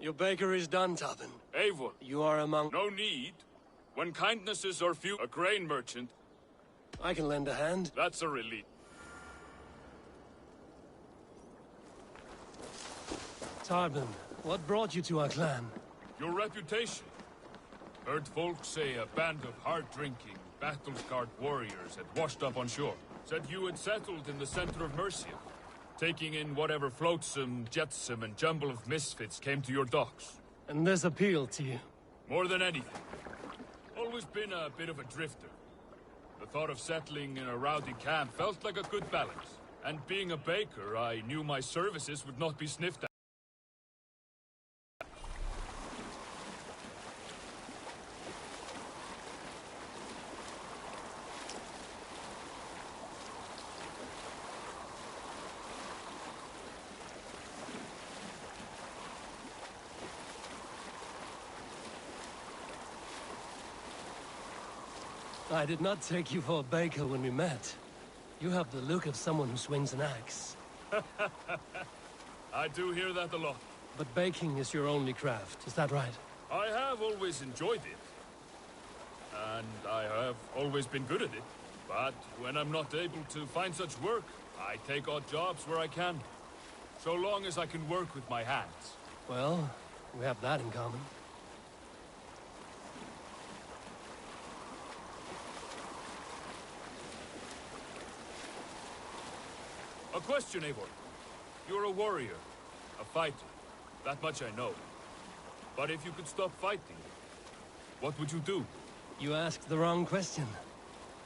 Your baker is done, Tavin. Eivor, You are among... no need. When kindnesses are few, a grain merchant, I can lend a hand. that's a relief. Tarbin, what brought you to our clan? Your reputation. Heard folks say a band of hard-drinking, battle-scarred warriors had washed up on shore. Said you had settled in the center of Mercia, taking in whatever flotsam, jetsam, and jumble of misfits came to your docks. And this appealed to you? More than anything. Always been a bit of a drifter. The thought of settling in a rowdy camp felt like a good balance. And being a baker, I knew my services would not be sniffed at. I did not take you for a baker when we met. You have the look of someone who swings an axe. I do hear that a lot. But baking is your only craft, is that right? I have always enjoyed it. And I have always been good at it. But when I'm not able to find such work, I take odd jobs where I can. So long as I can work with my hands. Well, we have that in common. A question, Eivor. You're a warrior, a fighter. That much I know. But if you could stop fighting, what would you do? You asked the wrong question.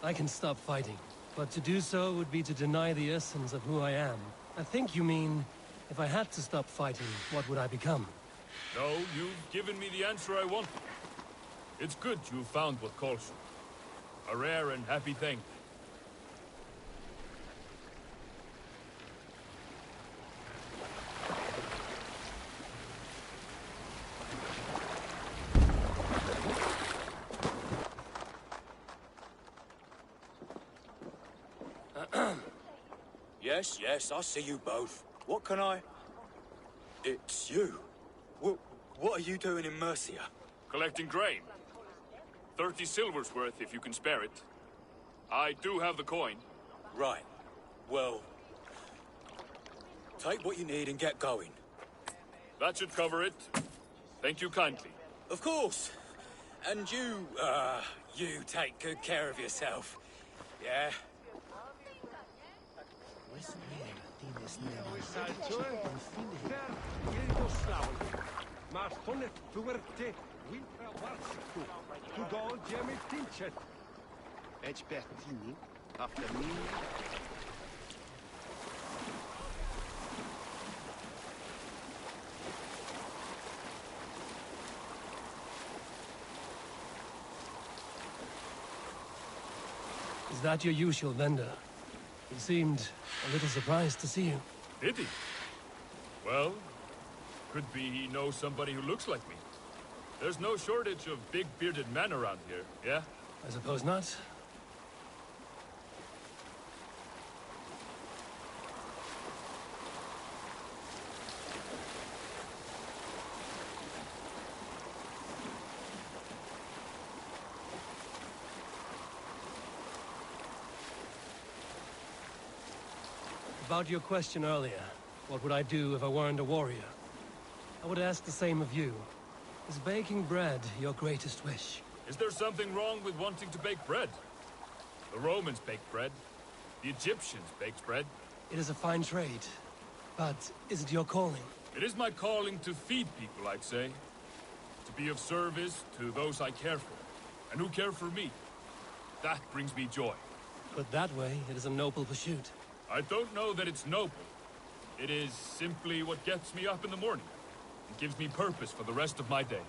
I can stop fighting, but to do so would be to deny the essence of who I am. I think you mean, if I had to stop fighting, what would I become? No, you've given me the answer I wanted. It's good you found what calls you. A rare and happy thing. Yes, I see you both. What can I... It's you. What are you doing in Mercia? Collecting grain. 30 silver's worth if you can spare it. I do have the coin. Right. Well... take what you need and get going. That should cover it. Thank you kindly. Of course. And you take good care of yourself. Yeah? Is that your usual vendor? He seemed a little surprised to see you. Did he? Well, could be he knows somebody who looks like me. There's no shortage of big bearded men around here, yeah? I suppose not. About your question earlier, what would I do if I weren't a warrior? I would ask the same of you. Is baking bread your greatest wish? Is there something wrong with wanting to bake bread? The Romans baked bread. The Egyptians baked bread. It is a fine trade, but is it your calling? It is my calling to feed people, I'd say. To be of service to those I care for, and who care for me. That brings me joy. Put that way, it is a noble pursuit. I don't know that it's noble. It is simply what gets me up in the morning. It gives me purpose for the rest of my day.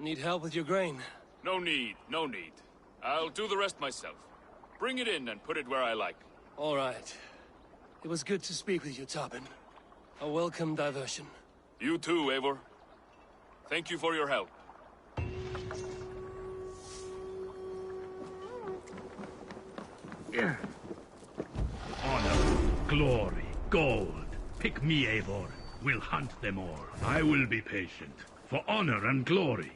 Need help with your grain? No need, no need. I'll do the rest myself. Bring it in and put it where I like. All right. It was good to speak with you, Tobin. A welcome diversion. You too, Eivor. Thank you for your help. Honor, glory, gold. Pick me, Eivor. We'll hunt them all. I will be patient. For honor and glory.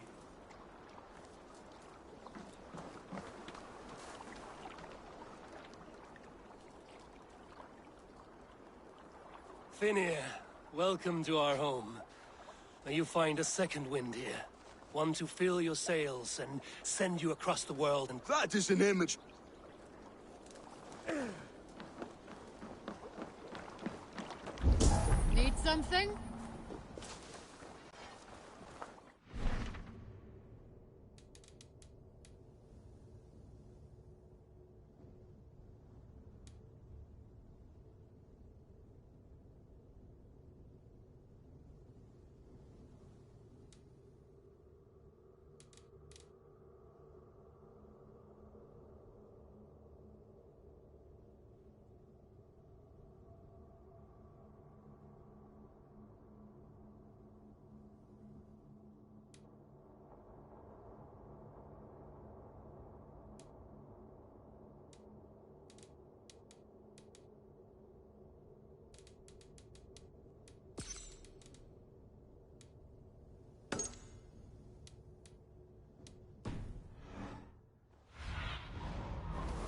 Finnir, welcome to our home. May you find a second wind here. One to fill your sails and send you across the world and... That is an image. Need something?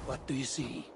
What do you see?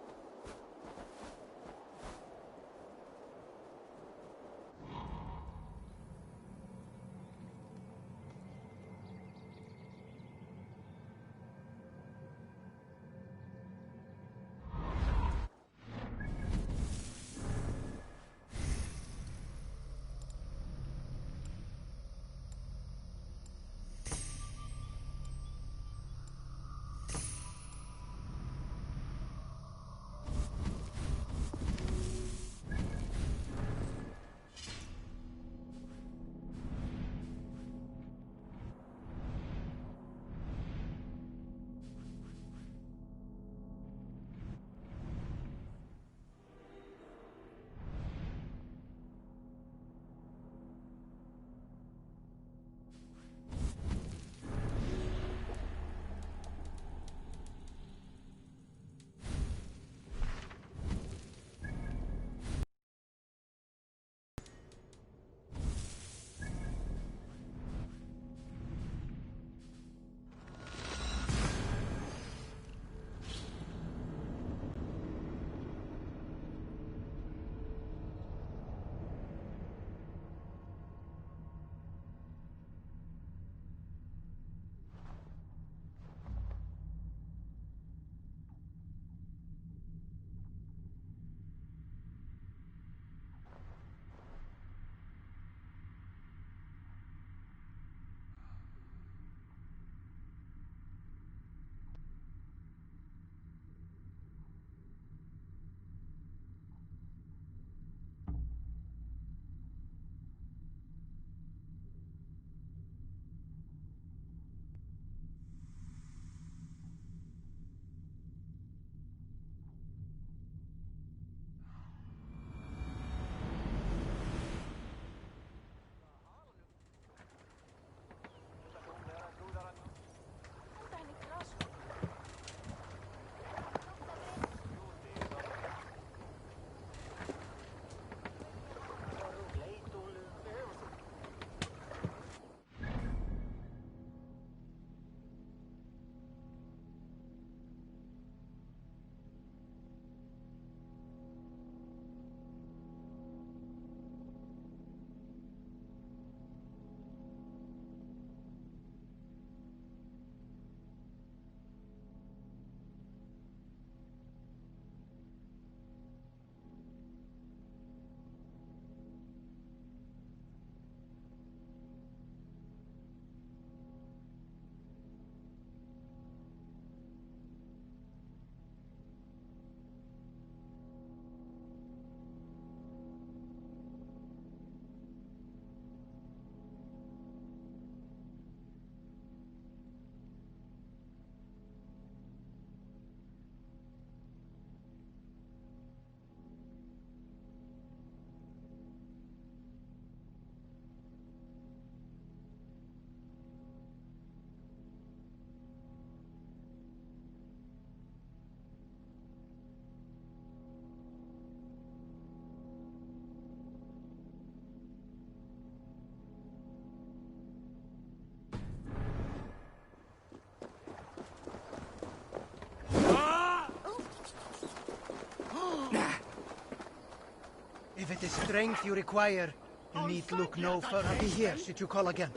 the strength you require, you need look no further. I'll be here should you call again.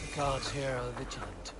The guards here are vigilant.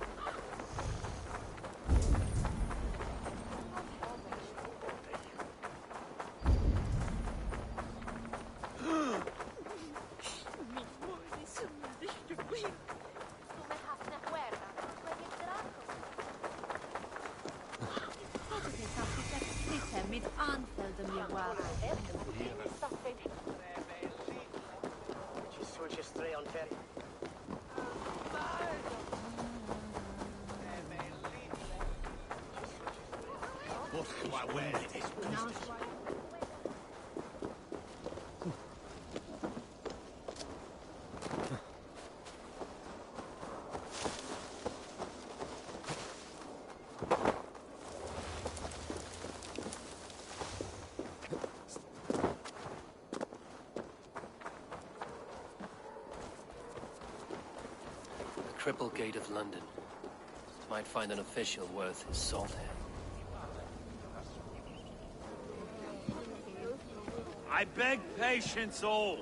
Cripplegate of London. Might find an official worth his salt here. I beg patience, all.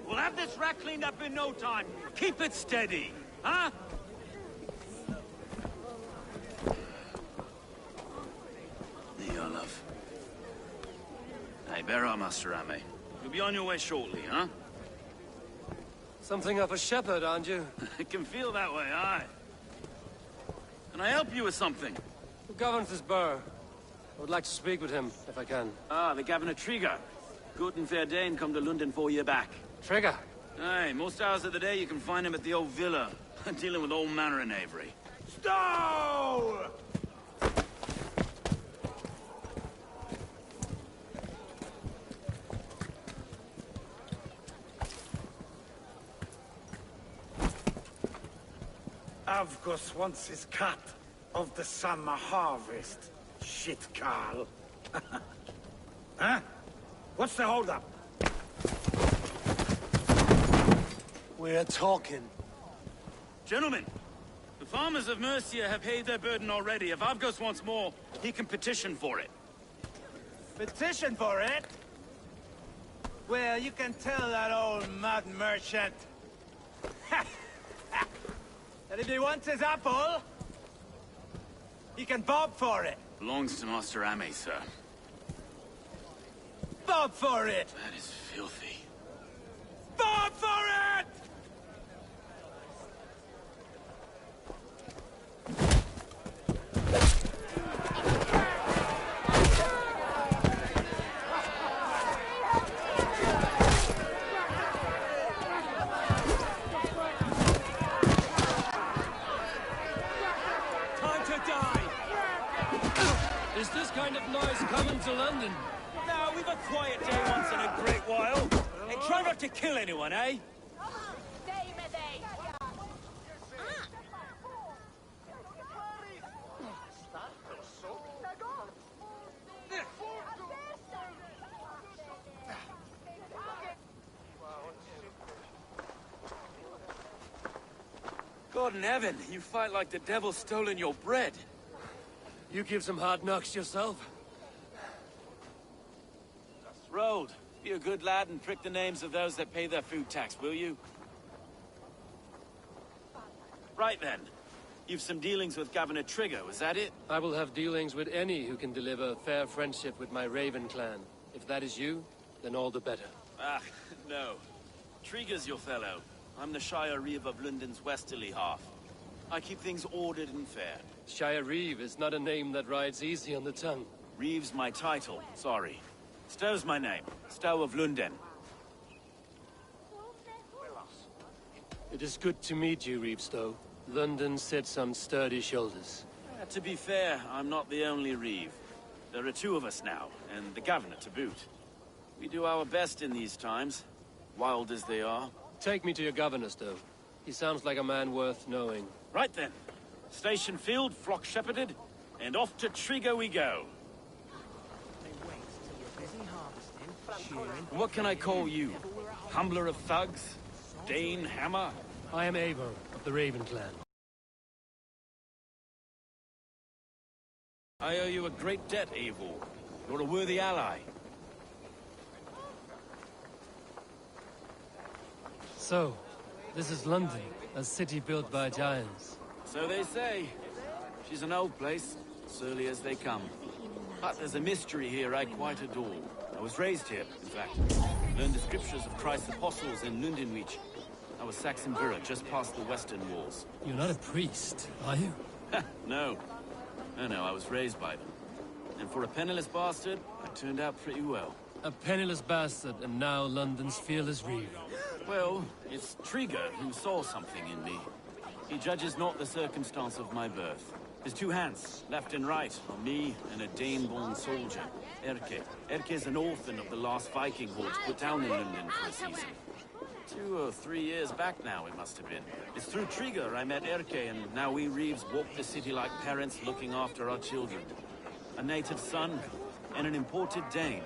We'll have this wreck cleaned up in no time. Keep it steady, huh? Here, love. Hey, bear up, Master Ame. You'll be on your way shortly, huh? Something of a shepherd, aren't you? It can feel that way, aye. Can I help you with something? Who governs this burgh? I would like to speak with him, if I can. Ah, the Governor Trigger. Good and fair Dane come to London 4 year back. Trigger? Aye, most hours of the day you can find him at the old villa, dealing with all manner of knavery. Stow! Avgus wants his cut of the summer harvest. Shit, Carl. Huh? What's the holdup? We're talking. Gentlemen, the farmers of Mercia have paid their burden already. If Avgus wants more, he can petition for it. Petition for it? Well, you can tell that old mud merchant that if he wants his apple, he can bob for it. Belongs to Master Ame, sir. Bob for it! That is filthy. Bob for it! Time to die! Is this kind of noise common to London? No, we've a quiet day once in a great while. And try not to kill anyone, eh? God in heaven, you fight like the devil's stolen your bread. You give some hard knocks yourself. Rold, be a good lad and prick the names of those that pay their food tax, will you? Right then. You've some dealings with Governor Trigger, was that it? I will have dealings with any who can deliver fair friendship with my Raven clan. If that is you, then all the better. Ah, no. Trigger's your fellow. I'm the Shire Reeve of London's westerly half. I keep things ordered and fair. Shire Reeve is not a name that rides easy on the tongue. Reeve's my title, sorry. Stow's my name. Stow of London. It is good to meet you, Reevestow. London sits on sturdy shoulders. To be fair, I'm not the only Reeve. There are two of us now, and the Governor to boot. We do our best in these times, wild as they are. Take me to your governor, Stow. He sounds like a man worth knowing. Right then. Station filled, flock shepherded, and off to Trigger we go. And what can I call you? Humbler of thugs? Dane Hammer? I am Eivor of the Raven clan. I owe you a great debt, Eivor. You're a worthy ally. So, this is London, a city built by giants. So they say. She's an old place, surly as they come. But there's a mystery here I quite adore. I was raised here, in fact. Learned the scriptures of Christ's apostles in Lundenwich. I was Saxon Borough, just past the western walls. You're not a priest, are you? No. No, I was raised by them. And for a penniless bastard, I turned out pretty well. A penniless bastard, and now London's fearless reeve. Well, it's Trigger who saw something in me. He judges not the circumstance of my birth. His two hands, left and right, on me and a Dane-born soldier, Erke. Erke's an orphan of the last Viking hordes put down in London for a season. 2 or 3 years back now, it must have been. It's through Trigger I met Erke, and now we Reeves walk the city like parents looking after our children. A native son, and an imported Dane.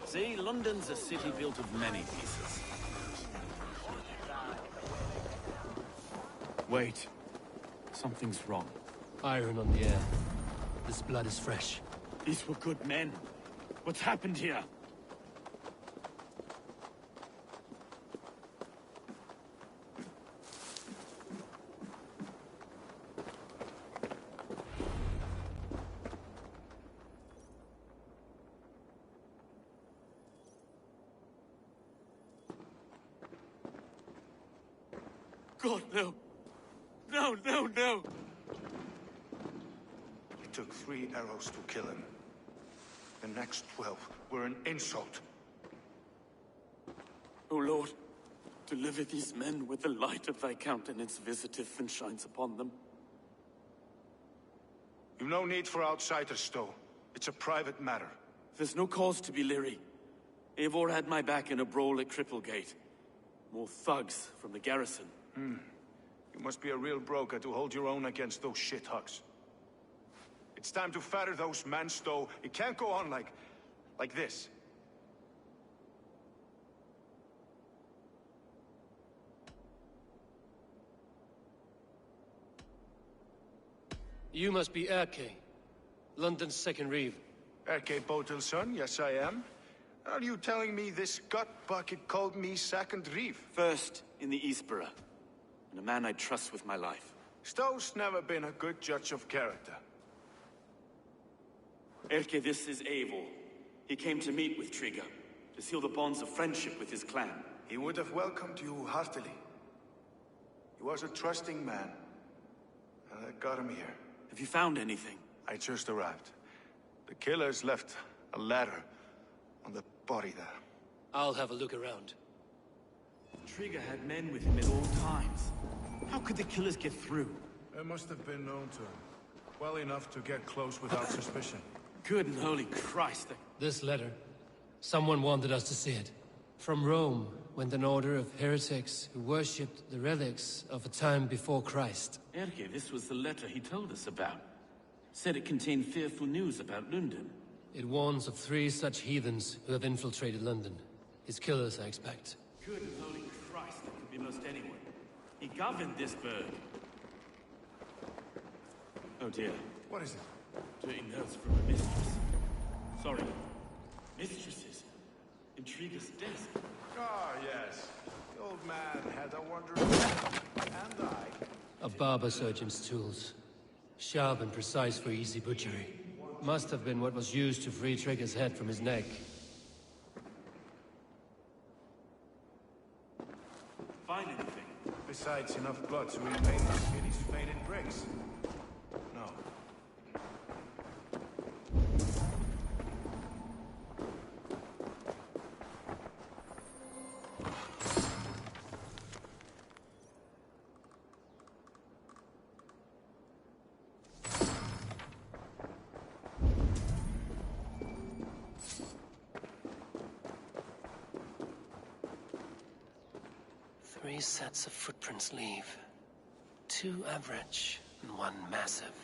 See, London's a city built of many pieces. Wait. Something's wrong. Iron on the air. This blood is fresh. These were good men. What's happened here? God, no. No. It took 3 arrows to kill him. The next 12 were an insult. O Lord, deliver these men with the light of thy countenance visiteth and shines upon them. You've no need for outsiders, Stowe. It's a private matter. There's no cause to be leery. Eivor had my back in a brawl at Cripplegate. More thugs from the garrison. You must be a real broker to hold your own against those shithugs. It's time to fetter those men, Stowe. It can't go on like this. You must be Erke, London's second reeve. Erke Botilson, yes I am. Are you telling me this gut bucket called me second reeve? First in the Eastborough, and a man I trust with my life. Stowe's never been a good judge of character. Erke, this is Eivor. He came to meet with Trigger, to seal the bonds of friendship with his clan. He would have welcomed you heartily. He was a trusting man, and I got him here. Have you found anything? I just arrived. The killers left a ladder on the body there. I'll have a look around. Trigger had men with him at all times. How could the killers get through? They must have been known to him. Well enough to get close without suspicion. Good and holy Christ. This letter. Someone wanted us to see it. From Rome went an order of heretics who worshipped the relics of a time before Christ. Erke, this was the letter he told us about. Said it contained fearful news about London. It warns of 3 such heathens who have infiltrated London. His killers, I expect. Good and holy Christ, that could be most anyone. He governed this burg. Oh dear. What is it? Dirty notes from a mistress. Sorry. Mistresses. Intriguer's desk. Ah, yes. The old man had a wondrous and A barber surgeon's tools. Sharp and precise for easy butchery. Must have been what was used to free Trigger's head from his neck. Find anything? Besides enough blood to repaint these faded bricks. No. Three sets of footprints leave. 2 average and 1 massive.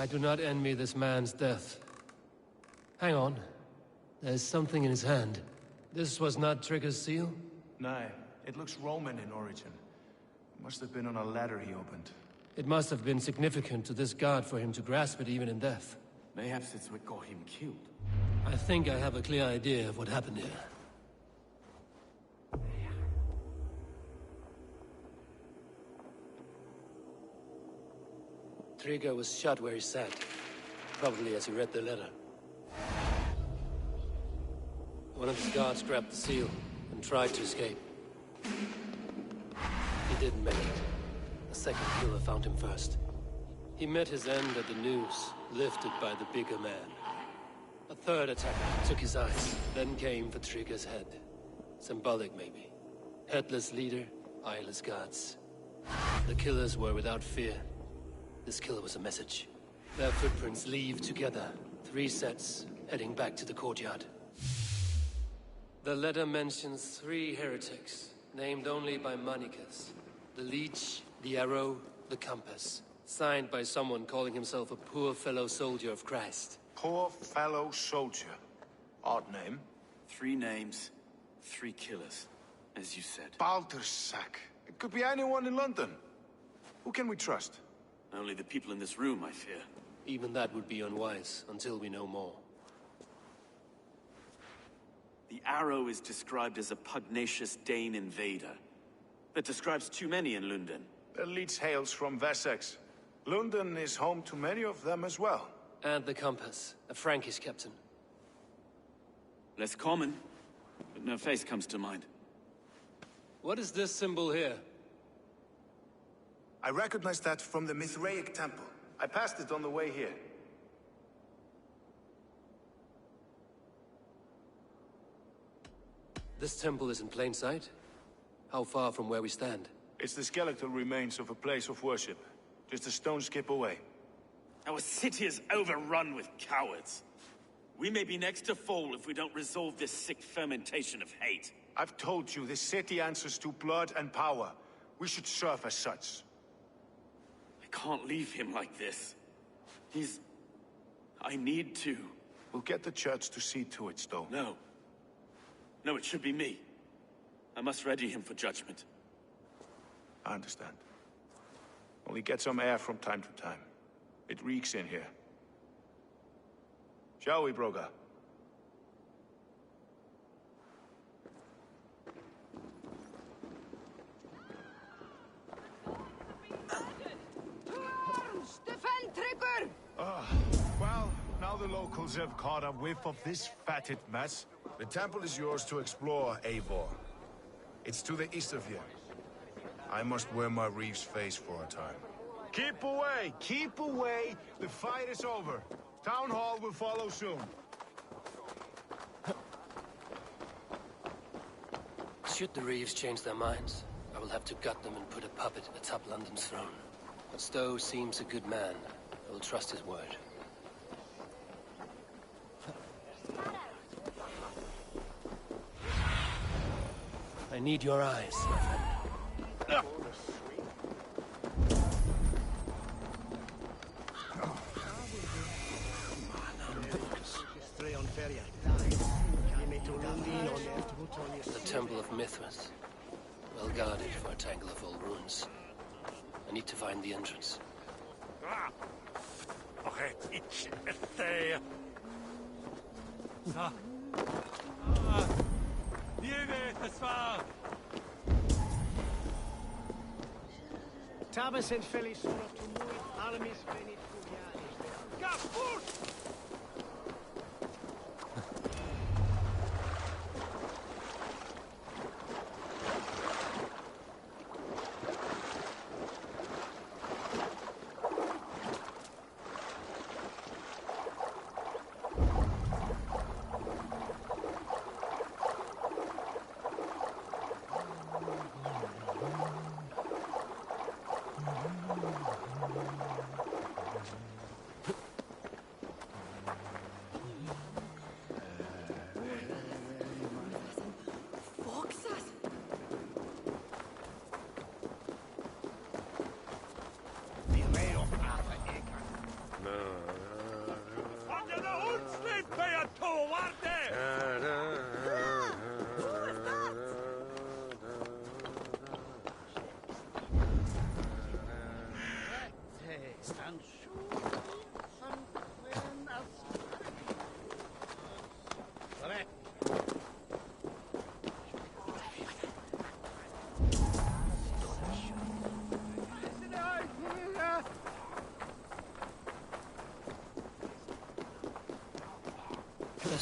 I do not envy this man's death. Hang on. There's something in his hand. This was not Trigger's seal? No, it looks Roman in origin. Must have been on a ladder he opened. It must have been significant to this god for him to grasp it even in death. Mayhaps it's what got him killed. I think I have a clear idea of what happened here. Trigger was shot where he sat, probably as he read the letter. One of his guards grabbed the seal and tried to escape. He didn't make it. A second killer found him first. He met his end at the noose, lifted by the bigger man. A third attacker took his eyes, then came for Trigger's head. Symbolic, maybe. Headless leader, eyeless guards. The killers were without fear. This killer was a message. Their footprints leave together. 3 sets, heading back to the courtyard. The letter mentions 3 heretics, named only by Manicus. The Leech, the Arrow, the Compass. Signed by someone calling himself a poor fellow soldier of Christ. Poor fellow soldier. Odd name. 3 names, 3 killers, as you said. Baldersack. It could be anyone in London. Who can we trust? Only the people in this room, I fear. Even that would be unwise, until we know more. The Arrow is described as a pugnacious Dane invader. That describes too many in London. The Leech hails from Wessex. London is home to many of them as well. And the Compass, a Frankish captain. Less common, but no face comes to mind. What is this symbol here? I recognize that from the Mithraic temple. I passed it on the way here. This temple is in plain sight? How far from where we stand? It's the skeletal remains of a place of worship. Just a stone's skip away. Our city is overrun with cowards. We may be next to fall if we don't resolve this sick fermentation of hate. I've told you, this city answers to blood and power. We should serve as such. I can't leave him like this. I need to. We'll get the church to see to it, Stowe. No. No, it should be me. I must ready him for judgment. I understand. Only get some air from time to time. It reeks in here. Shall we, Broga? Defend Trigger! Well, now the locals have caught a whiff of this fatted mess. The temple is yours to explore, Eivor. It's to the east of here. I must wear my Reeve's face for a time. Keep away! Keep away! The fight is over. Town Hall will follow soon. Should the Reeves change their minds, I will have to gut them and put a puppet atop London's throne. But Stowe seems a good man. I will trust his word. I need your eyes, my friend. The Temple of Mithras. Well guarded for a tangle of old ruins. I need to find the entrance. Tabas and Feliz Tumui, Alamis Venit Fugianis. Gaspur!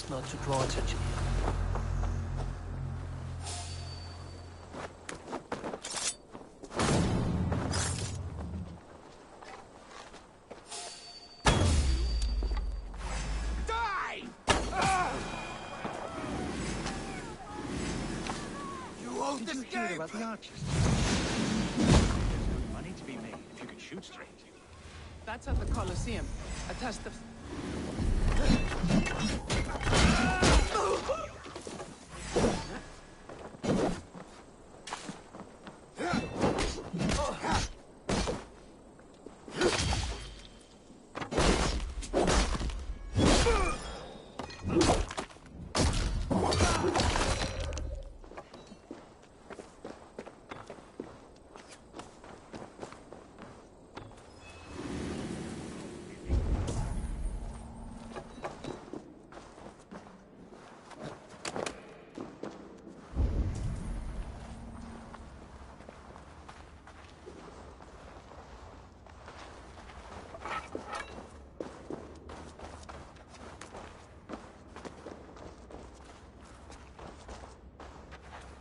best not to draw attention. Die! You won't Did you hear escape! about the archers? Money to be made if you could shoot straight. That's at the Colosseum. A test of...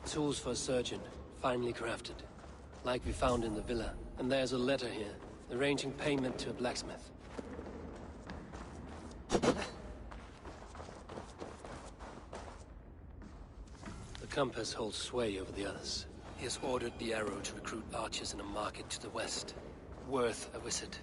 Tools for a surgeon, finely crafted. Like we found in the villa. And there's a letter here, arranging payment to a blacksmith. The compass holds sway over the others. He has ordered the arrow to recruit archers in a market to the west. Worth a visit.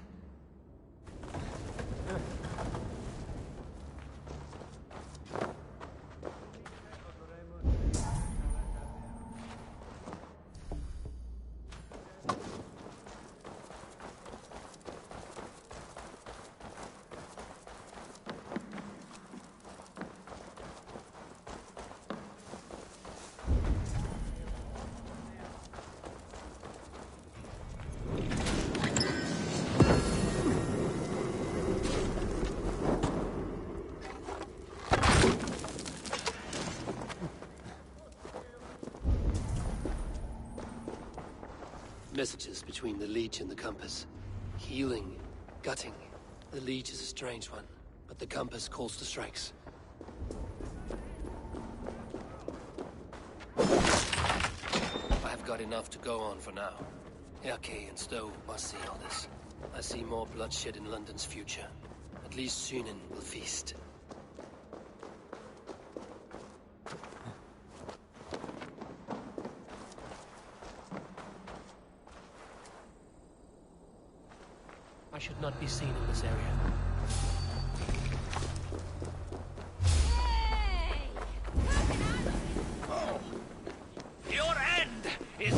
Messages between the Leech and the compass. Healing, gutting. The Leech is a strange one, but the compass calls the strikes. I have got enough to go on for now. Erke and Stowe must see all this. I see more bloodshed in London's future. At least Sunan will feast. I should not be seen in this area. Your end is...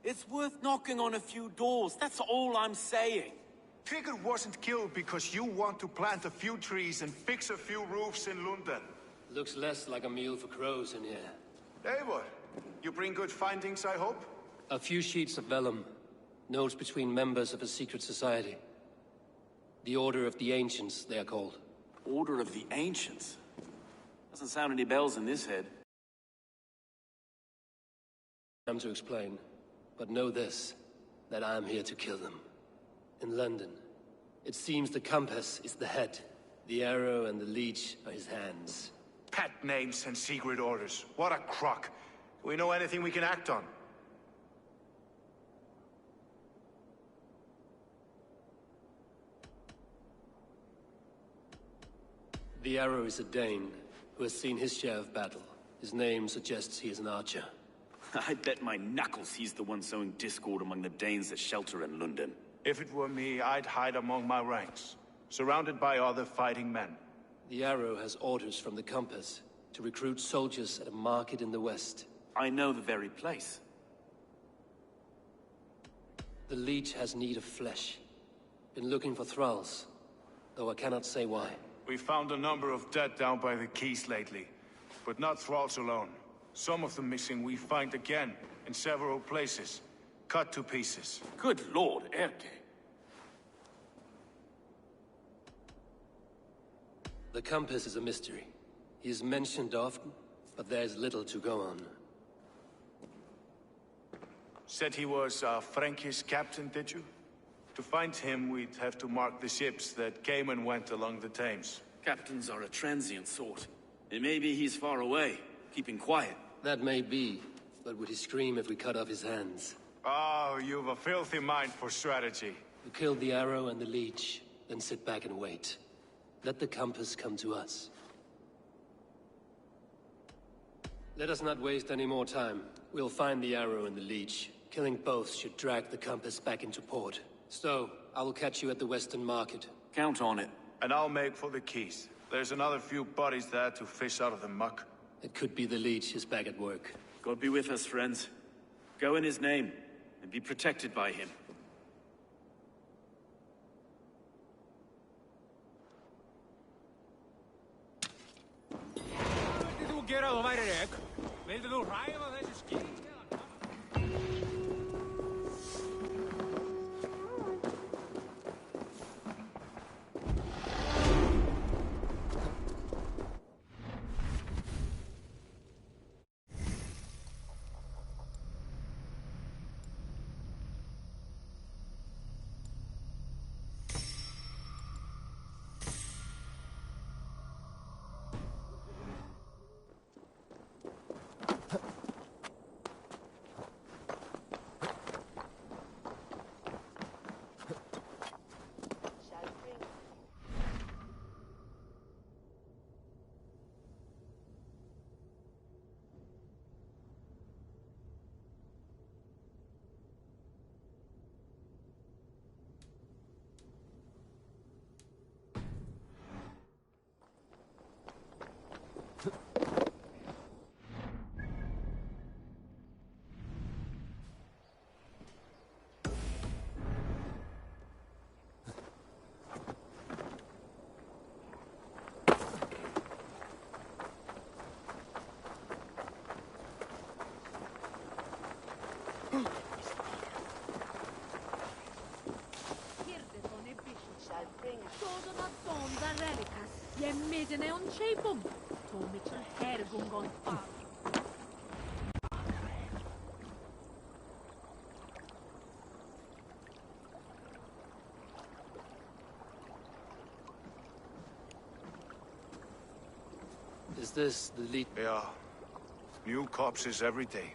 It's worth knocking on a few doors, that's all I'm saying. Trigger wasn't killed because you want to plant a few trees and fix a few roofs in London. Looks less like a meal for crows in here. Eivor, you bring good findings, I hope? A few sheets of vellum. Notes between members of a secret society. The Order of the Ancients, they are called. Order of the Ancients? Doesn't sound any bells in this head. I'm to explain, but know this, that I'm here to kill them. In London, it seems the compass is the head. The arrow and the leech are his hands. Pet names and secret orders. What a crock. Do we know anything we can act on? The arrow is a Dane, who has seen his share of battle. His name suggests he is an archer. I bet my knuckles he's the one sowing discord among the Danes that shelter in London. If it were me, I'd hide among my ranks, surrounded by other fighting men. The arrow has orders from the compass to recruit soldiers at a market in the west. I know the very place. The leech has need of flesh. Been looking for thralls, though I cannot say why. We found a number of dead down by the quays lately, but not thralls alone. Some of the missing we find again, in several places, cut to pieces. Good lord, Erke. The compass is a mystery. He is mentioned often, but there is little to go on. Said he was a Frankish captain, did you? To find him, we'd have to mark the ships that came and went along the Thames. Captains are a transient sort. It may be he's far away, keeping quiet. That may be, but would he scream if we cut off his hands? Oh, you've a filthy mind for strategy. You kill the arrow and the leech, then sit back and wait. Let the compass come to us. Let us not waste any more time. We'll find the arrow and the leech. Killing both should drag the compass back into port. Stowe, I will catch you at the Western Market. Count on it. And I'll make for the quays. There's another few bodies there to fish out of the muck. It could be the leech is back at work. God be with us, friends. Go in his name, and be protected by him. Viltu þú gera þú værir ek? Viltu þú hræfa þessu skýr? Jedne on shapeum. To mitchell hergung on far. Is this the lead? Yeah. New corpses every day.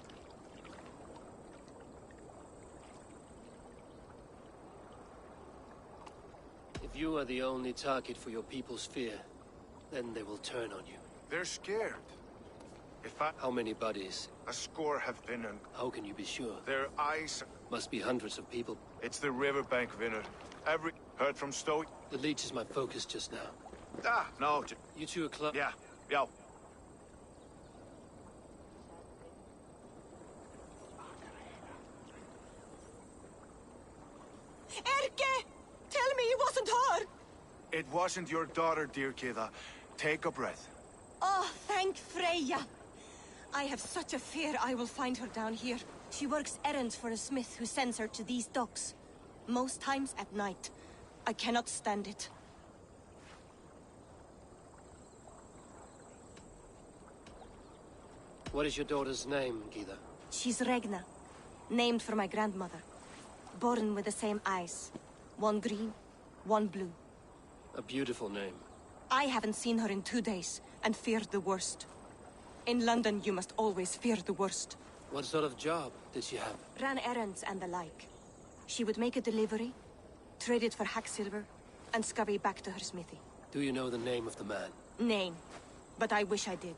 If you are the only target for your people's fear, then they will turn on you. They're scared. How many bodies? A score have been and... How can you be sure? Their eyes... Must be hundreds of people. It's the riverbank, Vinner. Heard from Stowe? The leech is my focus just now. Ah, no. You two are close. Yeah, yeah. Erke! Tell me it wasn't her! It wasn't your daughter, dear Kida. Take a breath. Oh, thank Freya. I have such a fear I will find her down here. She works errands for a smith who sends her to these docks. Most times at night. I cannot stand it. What is your daughter's name, Gyda? She's Regna. Named for my grandmother. Born with the same eyes. One green, one blue. A beautiful name. I haven't seen her in 2 days, and feared the worst. In London, you must always fear the worst. What sort of job did she have? Ran errands and the like. She would make a delivery, trade it for hack silver, and scurry back to her smithy. Do you know the name of the man? Name. But I wish I did.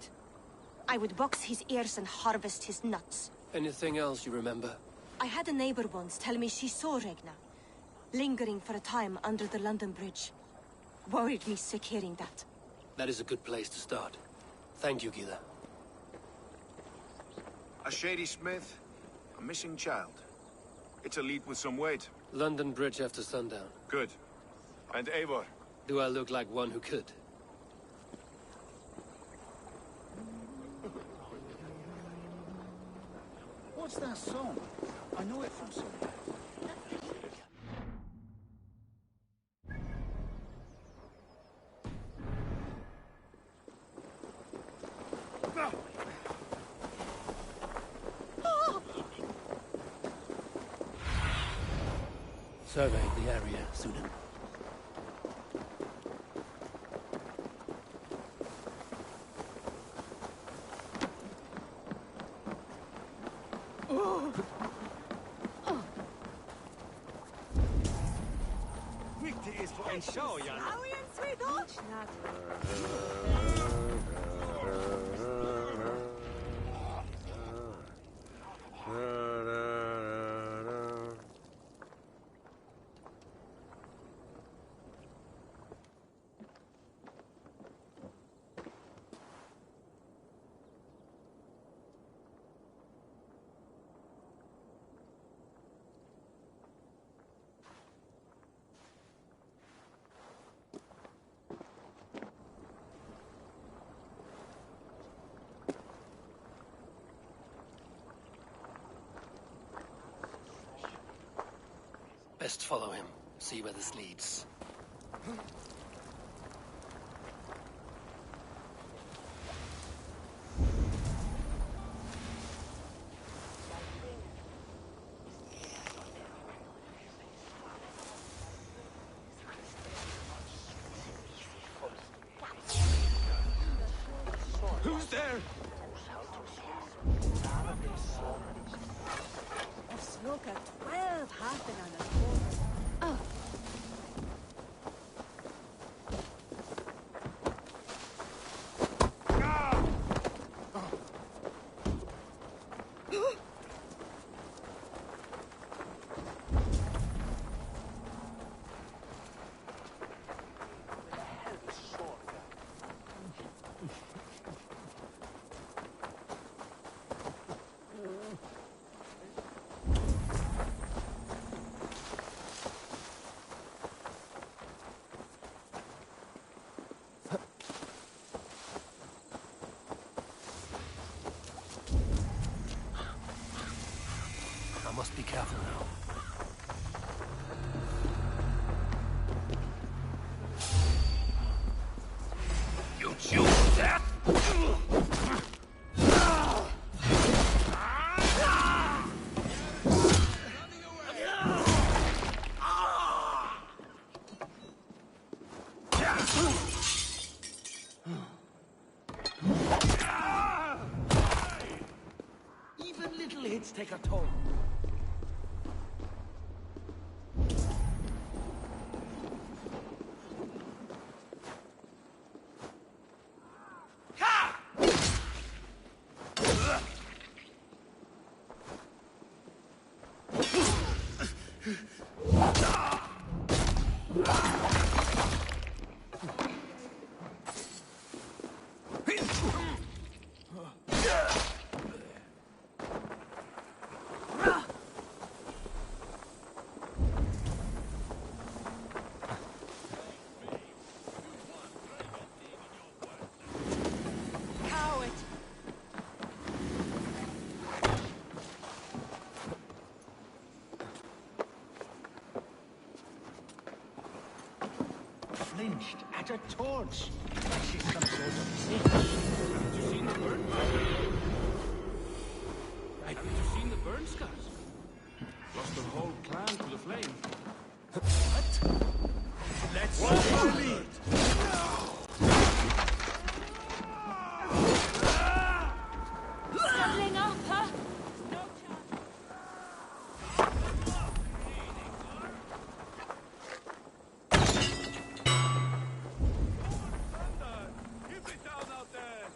I would box his ears and harvest his nuts. Anything else you remember? I had a neighbor once tell me she saw Regna, lingering for a time under the London Bridge. Worried me sick hearing that. That is a good place to start. Thank you, Gyda. A shady smith, a missing child. It's a lead with some weight. London Bridge after sundown. Good. And Eivor? Do I look like one who could? What's that song? I know it from somewhere. Survey the area, Sunan. Viktigt is för en show, Jan. Best follow him. See where this leads. Who's there? Smoke a 12 happen on a floor. Oh. I must be careful now. You choose that! Even little hits take a toll. lynched at a torch. She's some sort of thing. Haven't you seen the burn? Haven't you seen the burn scars? Lost their whole clan to the flame. What? Let's follow my lead. Settling up, huh? No Keep it down out there.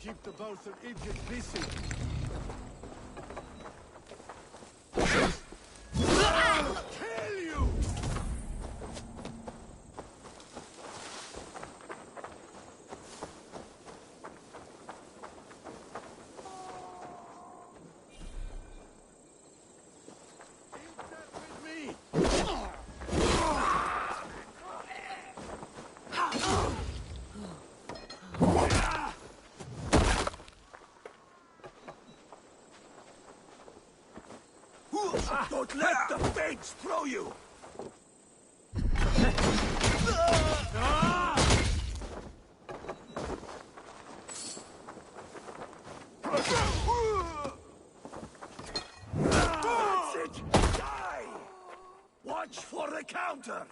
Keep the both of Egypt busy. Kill you! Don't let the fates throw you! That's it! Die! Watch for the counter!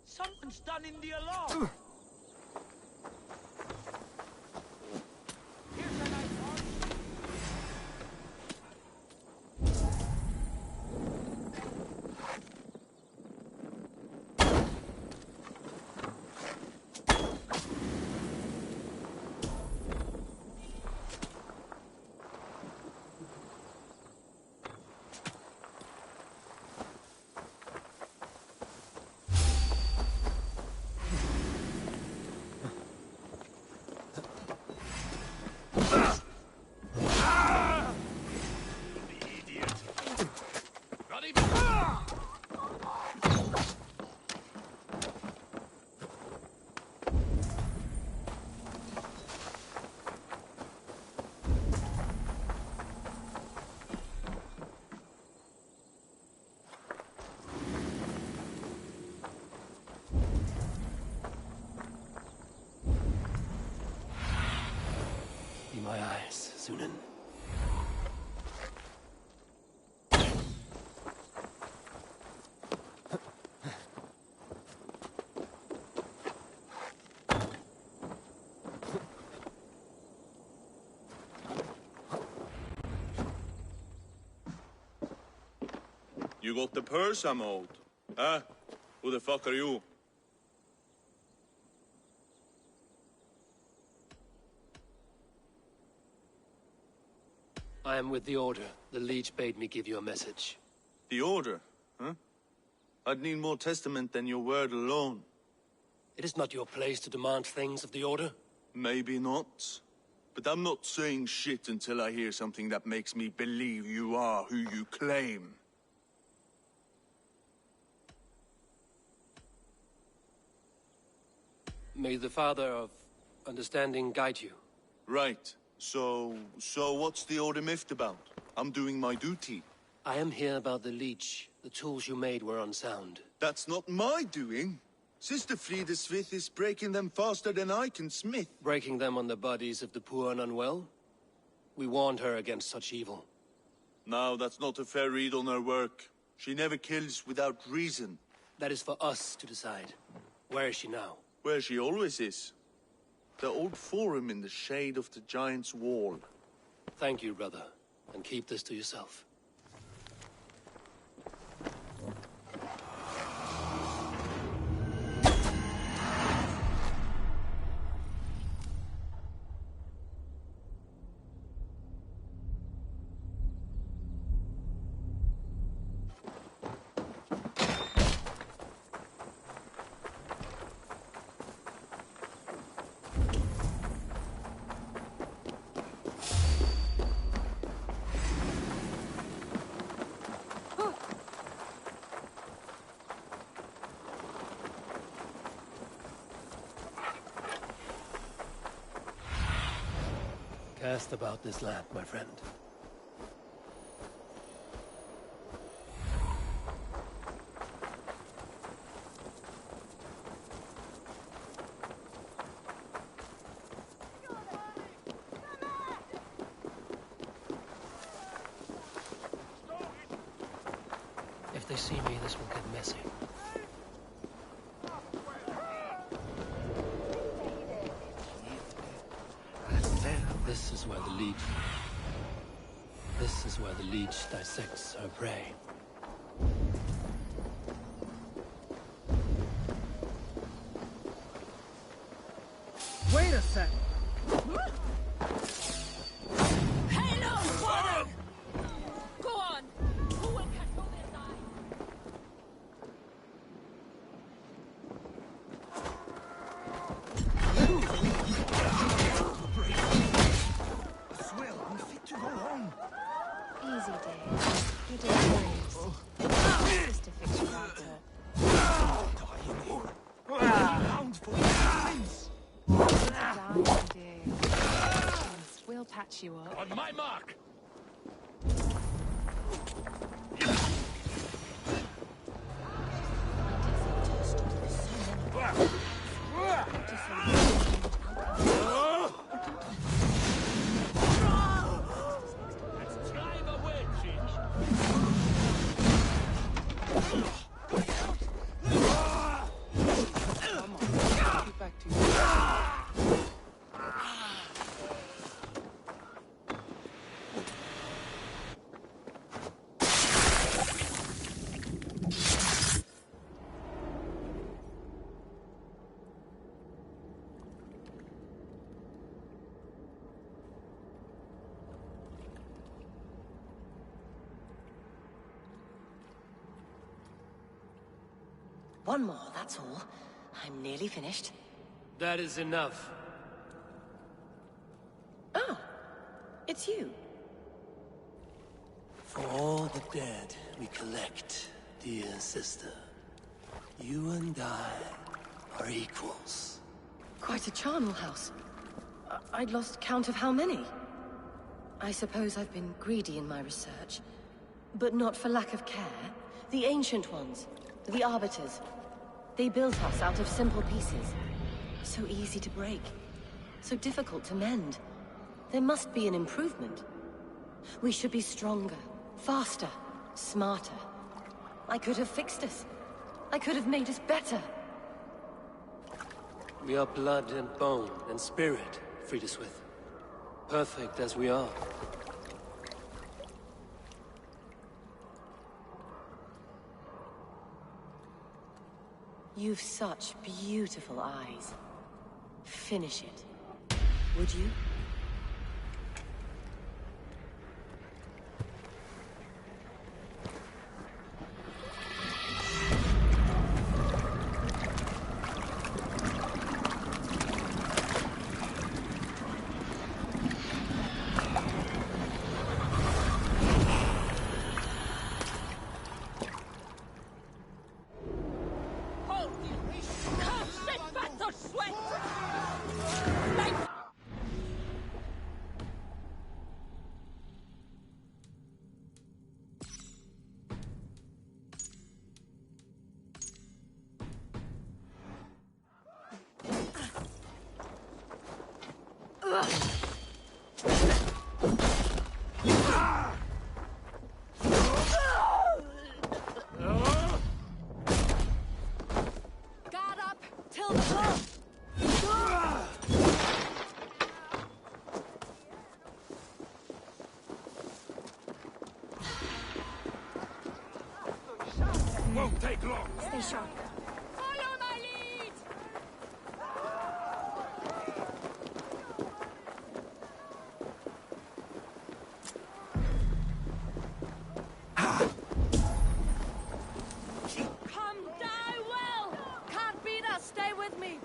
Someone's done in the alarm. Be my eyes, Sunan. You got the purse I'm owed? Huh? Who the fuck are you? I am with the Order. The Leech bade me give you a message. The Order? Huh? I'd need more testament than your word alone. It is not your place to demand things of the Order. Maybe not. But I'm not saying shit until I hear something that makes me believe you are who you claim. May the Father of Understanding guide you. Right. So what's the Order miffed about? I'm doing my duty. I am here about the Leech. The tools you made were unsound. That's not my doing. Sister Frida Smith is breaking them faster than I can smith. Breaking them on the bodies of the poor and unwell? We warned her against such evil. No, that's not a fair read on her work. She never kills without reason. That is for us to decide. Where is she now? Where she always is. The old forum in the shade of the Giant's Wall. Thank you, brother. And keep this to yourself. Cast about this land, my friend. If they see me, this will get messy. This is where the Leech... This is where the Leech dissects her prey. Wait a sec! Hello, father! Go on! Who will control this eye? Easy, Dave. You did great. Just to fix your altar. Dying, Dave. We'll patch you up. On my mark! One more, that's all. I'm nearly finished. That is enough. Oh, it's you. For all the dead we collect, dear sister, you and I are equals. Quite a charnel house. I'd lost count of how many. I suppose I've been greedy in my research. But not for lack of care. The Ancient Ones, the Arbiters, they built us out of simple pieces. So easy to break. So difficult to mend. There must be an improvement. We should be stronger, faster, smarter. I could have fixed us. I could have made us better. We are blood and bone and spirit, Frida Smith. Perfect as we are. You've such beautiful eyes. Finish it. Would you? won't take long. Stay sharp. Follow my lead! Come die well! Can't beat us, stay with me!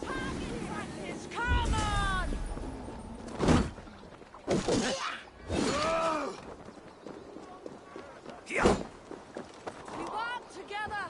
Target practice, come on! We walk together!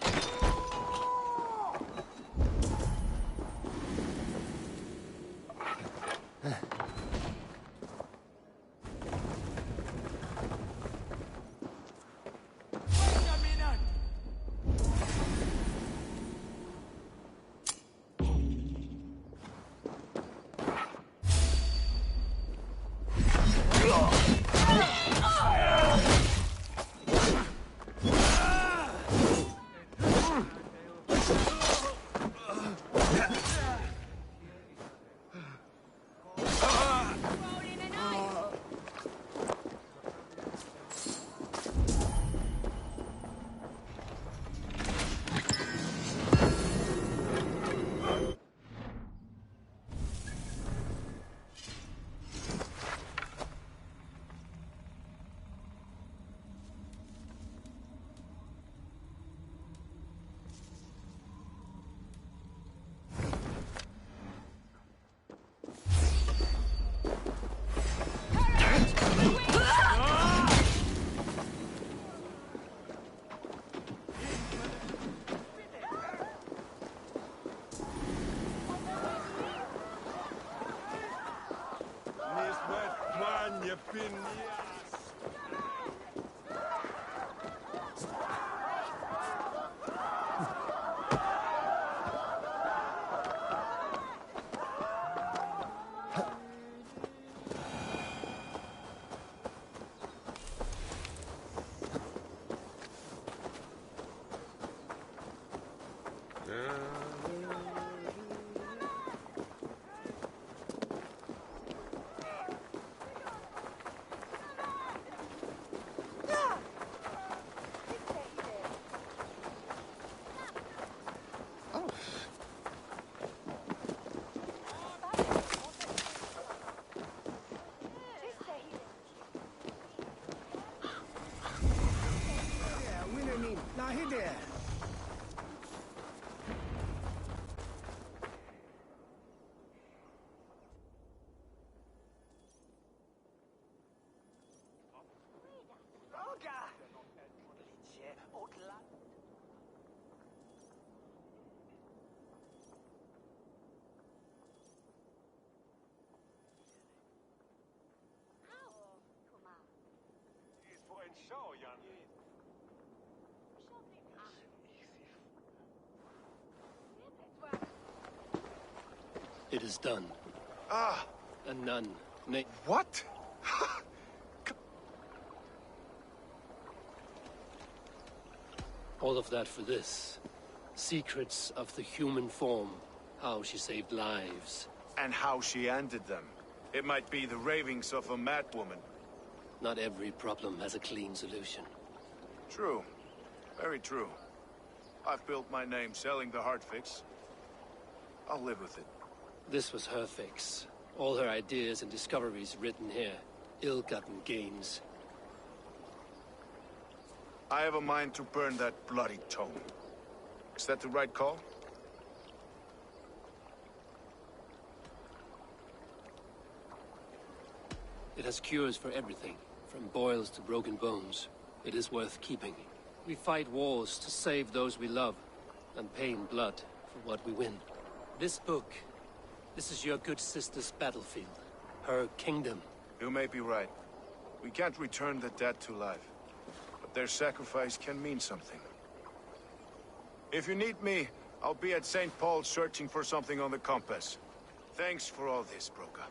It is done. Ah! A nun. What? All of that for this. Secrets of the human form. How she saved lives. And how she ended them. It might be the ravings of a madwoman. Not every problem has a clean solution. True. Very true. I've built my name selling the heart fix. I'll live with it. This was her fix. All her ideas and discoveries written here. Ill-gotten gains. I have a mind to burn that bloody tome. Is that the right call? It has cures for everything, from boils to broken bones. It is worth keeping. We fight wars to save those we love, and pay in blood for what we win. This book, this is your good sister's battlefield. Her kingdom. You may be right. We can't return the dead to life. But their sacrifice can mean something. If you need me, I'll be at St. Paul's searching for something on the compass. Thanks for all this, Broca.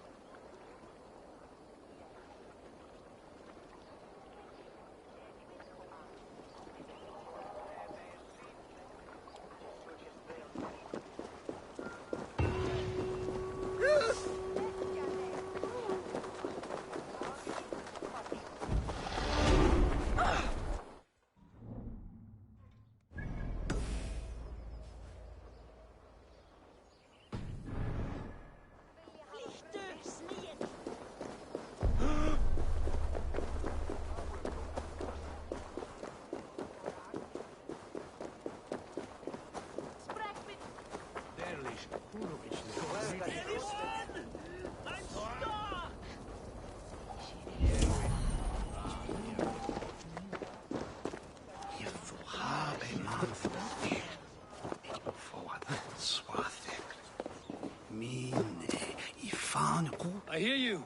I hear you.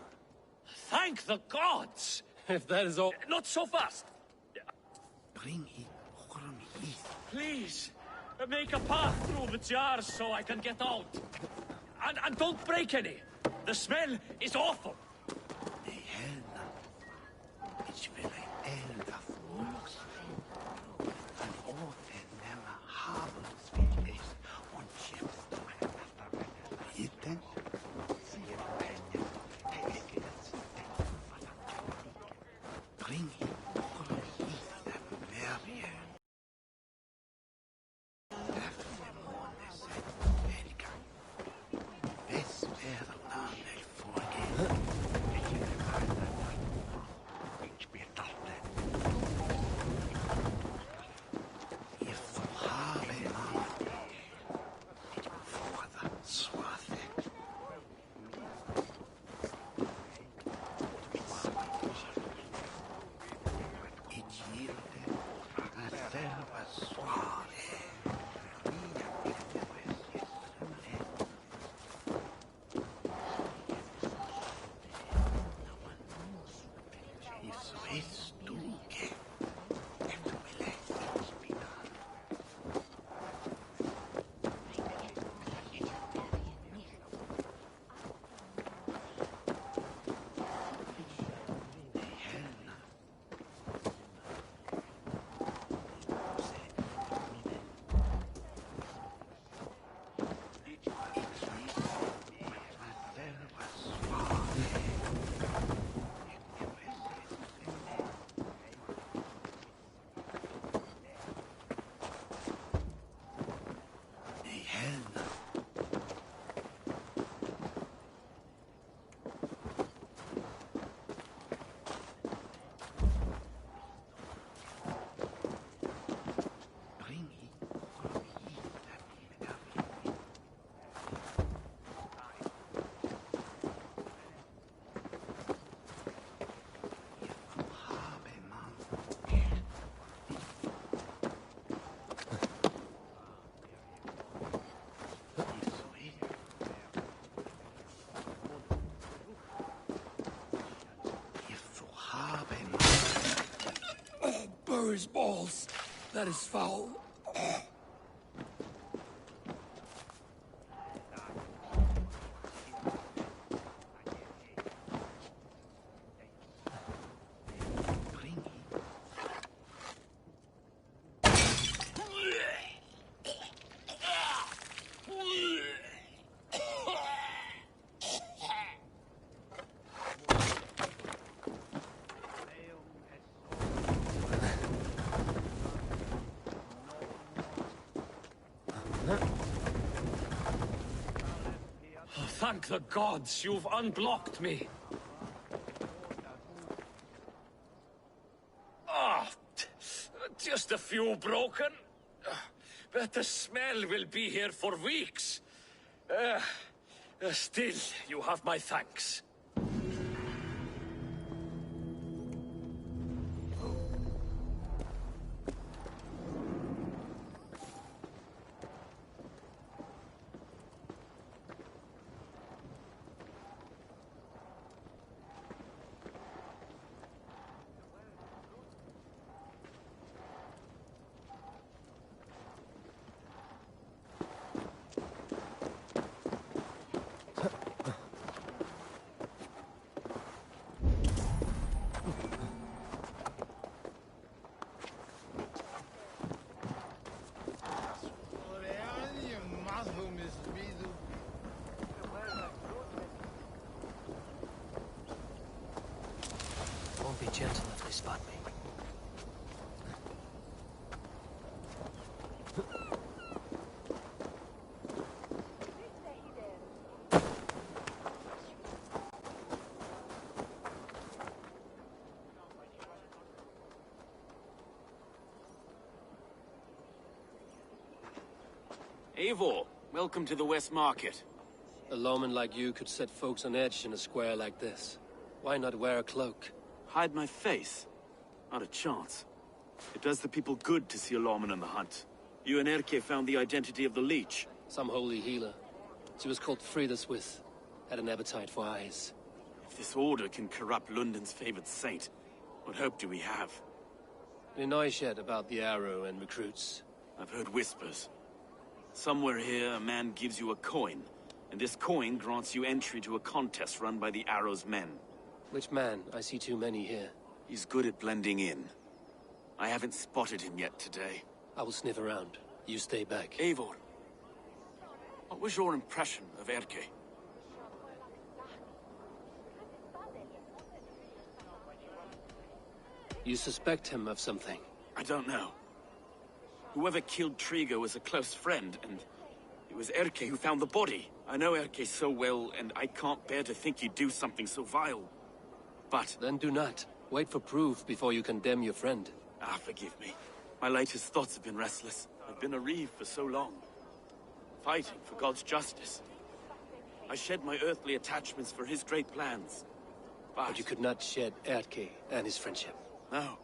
Thank the gods! If that is all... Not so fast! Bring Please, make a path through the jars so I can get out. And don't break any. The smell is awful. His balls. That is foul. Thank the gods, you've unblocked me. Ah, just a few broken. But the smell will be here for weeks. Still, you have my thanks. Won't be gentle if they spot me. Eivor, welcome to the West Market. A lawman like you could set folks on edge in a square like this. Why not wear a cloak? Hide my face? Not a chance. It does the people good to see a lawman on the hunt. You and Erke found the identity of the leech. Some holy healer. She was called Frida Swith. Had an appetite for eyes. If this order can corrupt London's favored saint, what hope do we have? You know yet about the Arrow and recruits? I've heard whispers. Somewhere here, a man gives you a coin, and this coin grants you entry to a contest run by the Arrow's men. Which man? I see too many here. He's good at blending in. I haven't spotted him yet today. I will sniff around. You stay back. Eivor, what was your impression of Erke? You suspect him of something? I don't know. Whoever killed Triga was a close friend, and it was Erke who found the body. I know Erke so well, and I can't bear to think he'd do something so vile. But... Then do not. Wait for proof before you condemn your friend. Ah, forgive me. My latest thoughts have been restless. I've been a reeve for so long. Fighting for God's justice. I shed my earthly attachments for his great plans. But you could not shed Erke and his friendship. No.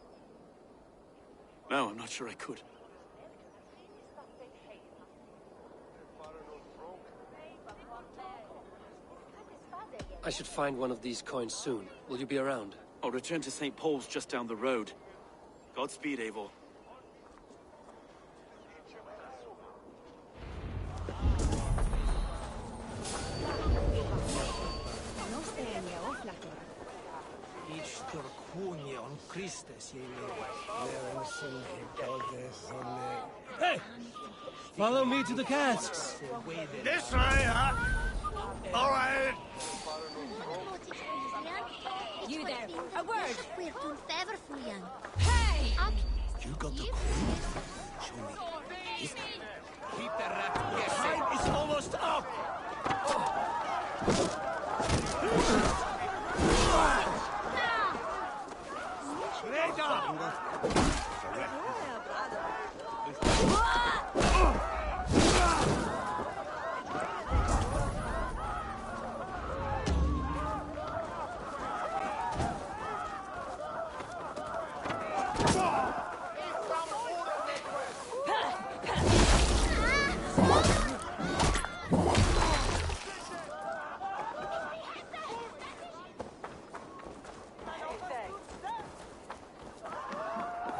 No, I'm not sure I could. I should find one of these coins soon. Will you be around? I'll return to St. Paul's just down the road. Godspeed, Eivor. Hey! Follow me to the casks! This way, huh? All right. You there, a word! Hey! You got the coin? Show me. Keep the rat. Time is almost up!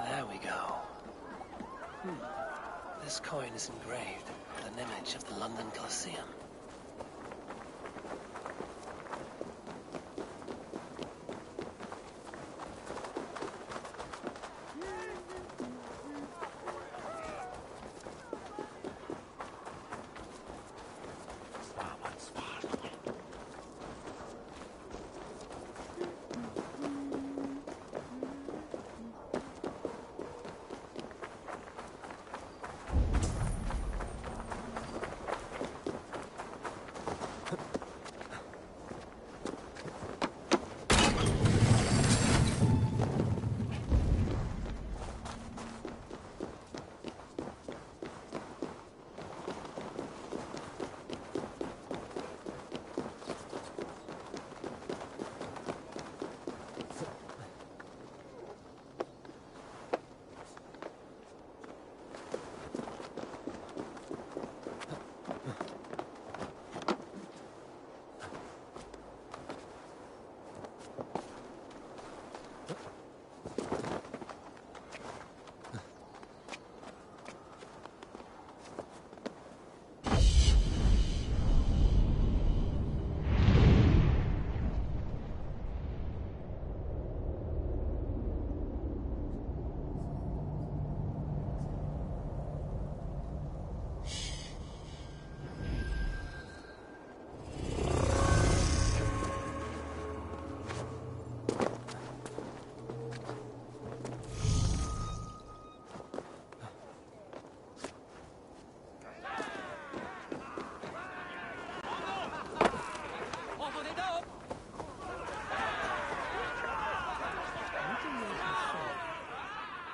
There we go. This coin is engraved with an image of the London Colosseum.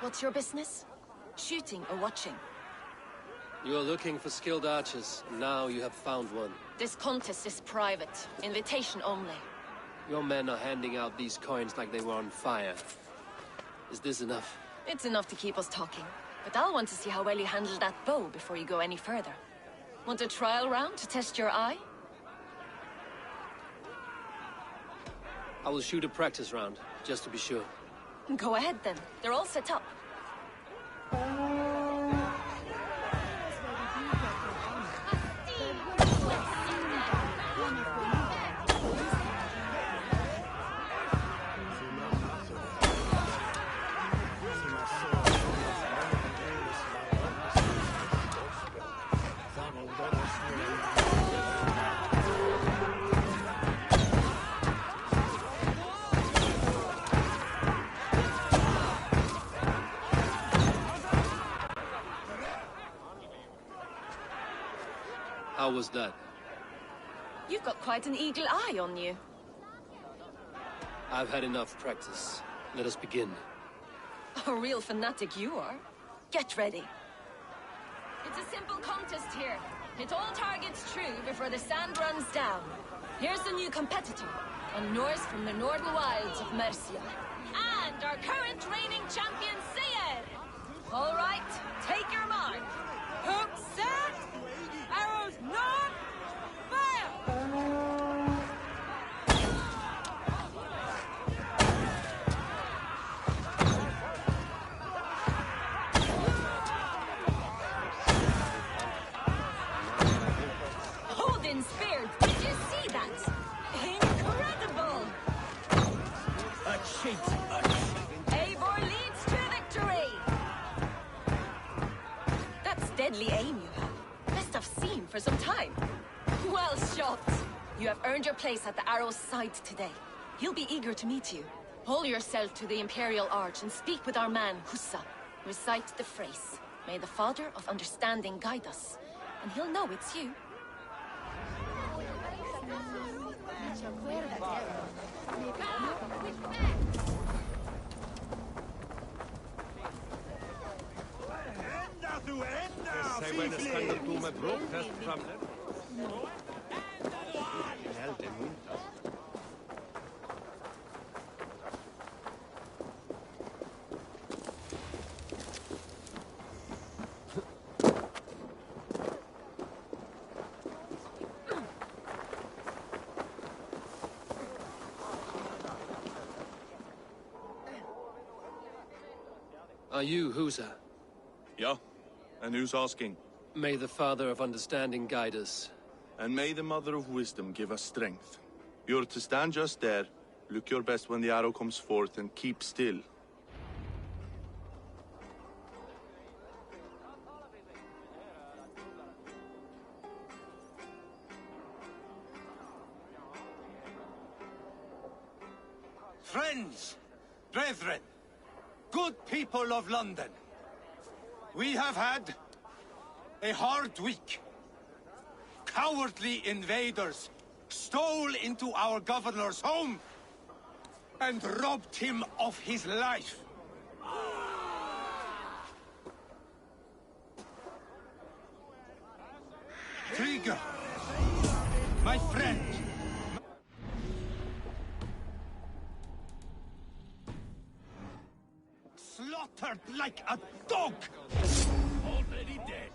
What's your business? Shooting or watching? You are looking for skilled archers, and now you have found one. This contest is private. Invitation only. Your men are handing out these coins like they were on fire. Is this enough? It's enough to keep us talking. But I'll want to see how well you handle that bow before you go any further. Want a trial round to test your eye? I will shoot a practice round, just to be sure. Go ahead then. They're all set up. How was that? You've got quite an eagle eye on you. I've had enough practice. Let us begin. A real fanatic you are. Get ready. It's a simple contest here. Hit all targets true before the sand runs down. Here's the new competitor, a Norse from the northern wilds of Mercia. And our current reigning champion, Seir! All right, take your mark. Hook set! Arrows north! Fire! Odin spear! Did you see that? Incredible! A cheat! Eivor leads to victory! That's deadly aim you have. Best I've seen for some time. Well shot! You have earned your place at the Arrow's side today. He'll be eager to meet you. Hold yourself to the Imperial Arch and speak with our man, Hussa. Recite the phrase. May the Father of Understanding guide us. And he'll know it's you. Zij werden schijnbaar toe met broodtest van... Held en Muntas. Are you Husa? Yeah. And who's asking? May the Father of Understanding guide us. And may the Mother of Wisdom give us strength. You're to stand just there, look your best when the arrow comes forth, and keep still. Friends, brethren, good people of London, we have had a hard week. Cowardly invaders stole into our governor's home and robbed him of his life. Trigger, my friend. Slaughtered like a dog! Already dead.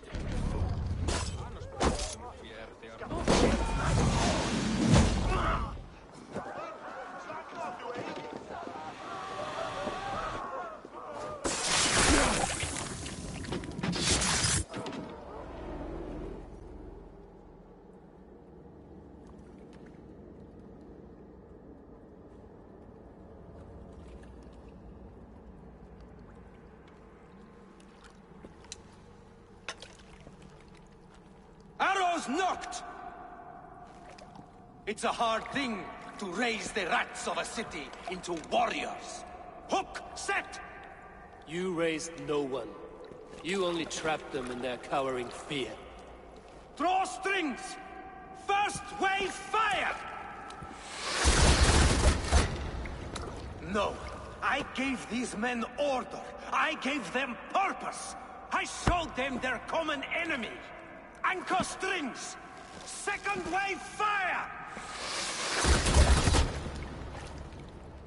Arrows knocked! It's a hard thing to raise the rats of a city into warriors. Hook, set! You raised no one. You only trapped them in their cowering fear. Draw strings! First wave fire! No, I gave these men order. I gave them purpose. I showed them their common enemy. Anchor strings! Second wave fire!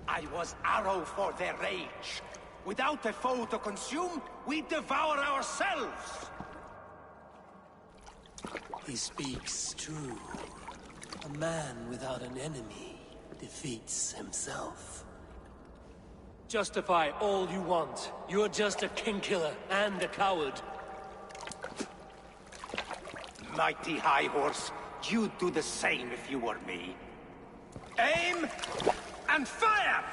I was arrow for their rage. Without a foe to consume, we devour ourselves! He speaks true. A man without an enemy. defeats himself. Justify all you want. You're just a king-killer and a coward. Mighty High Horse, you'd do the same if you were me. Aim and fire!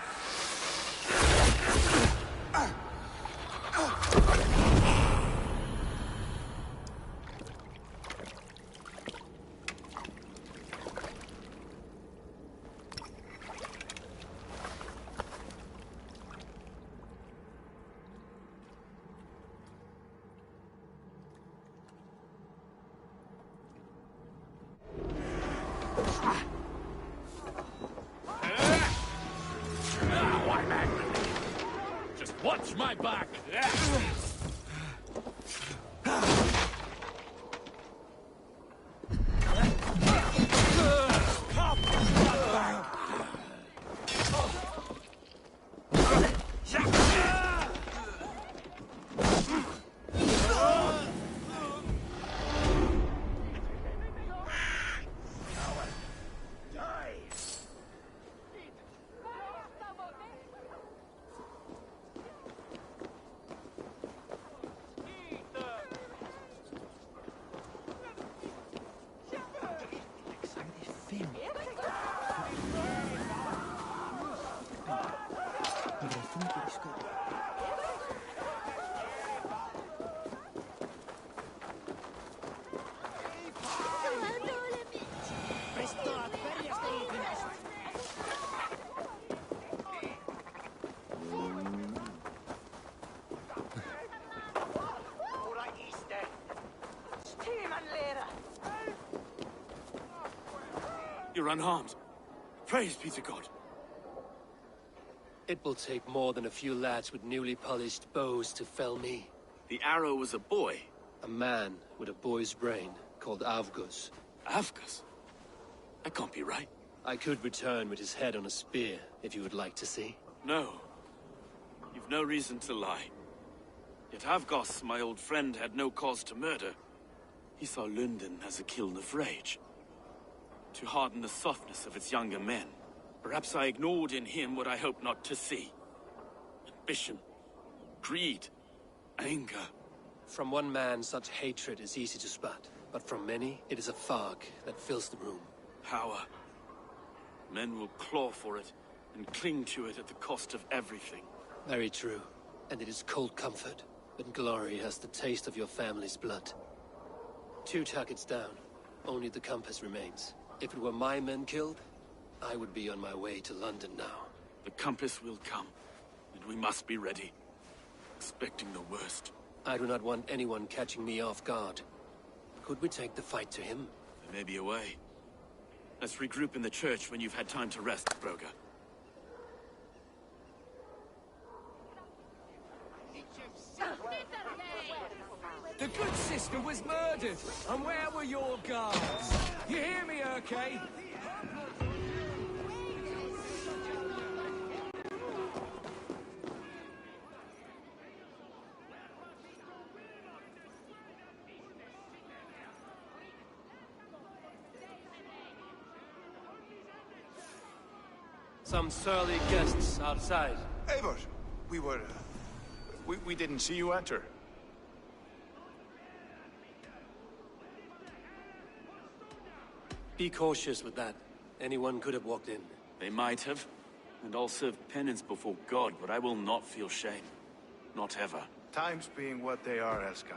Just watch my back! You're unharmed. Praise be to God. It will take more than a few lads with newly polished bows to fell me. The arrow was a boy. A man with a boy's brain, called Avgus. Avgus? That can't be right. I could return with his head on a spear, if you would like to see. No. You've no reason to lie. Yet Avgos, my old friend, had no cause to murder. He saw London as a kiln of rage. To harden the softness of its younger men. Perhaps I ignored in him what I hoped not to see. Ambition, greed, anger. From one man, such hatred is easy to spot. But from many, it is a fog that fills the room. Power. Men will claw for it, and cling to it at the cost of everything. Very true. And it is cold comfort. But glory has the taste of your family's blood. 2 targets down. Only the compass remains. If it were my men killed, I would be on my way to London now. The compass will come, and we must be ready. Expecting the worst. I do not want anyone catching me off guard. Could we take the fight to him? There may be a way. Let's regroup in the church when you've had time to rest, Broga. The good sister was murdered, and where were your guards? You hear me, Urke? Some surly guests outside. Eivor, we didn't see you enter. Be cautious with that. Anyone could have walked in. They might have, and I'll serve penance before God, but I will not feel shame. Not ever. Times being what they are, Elska.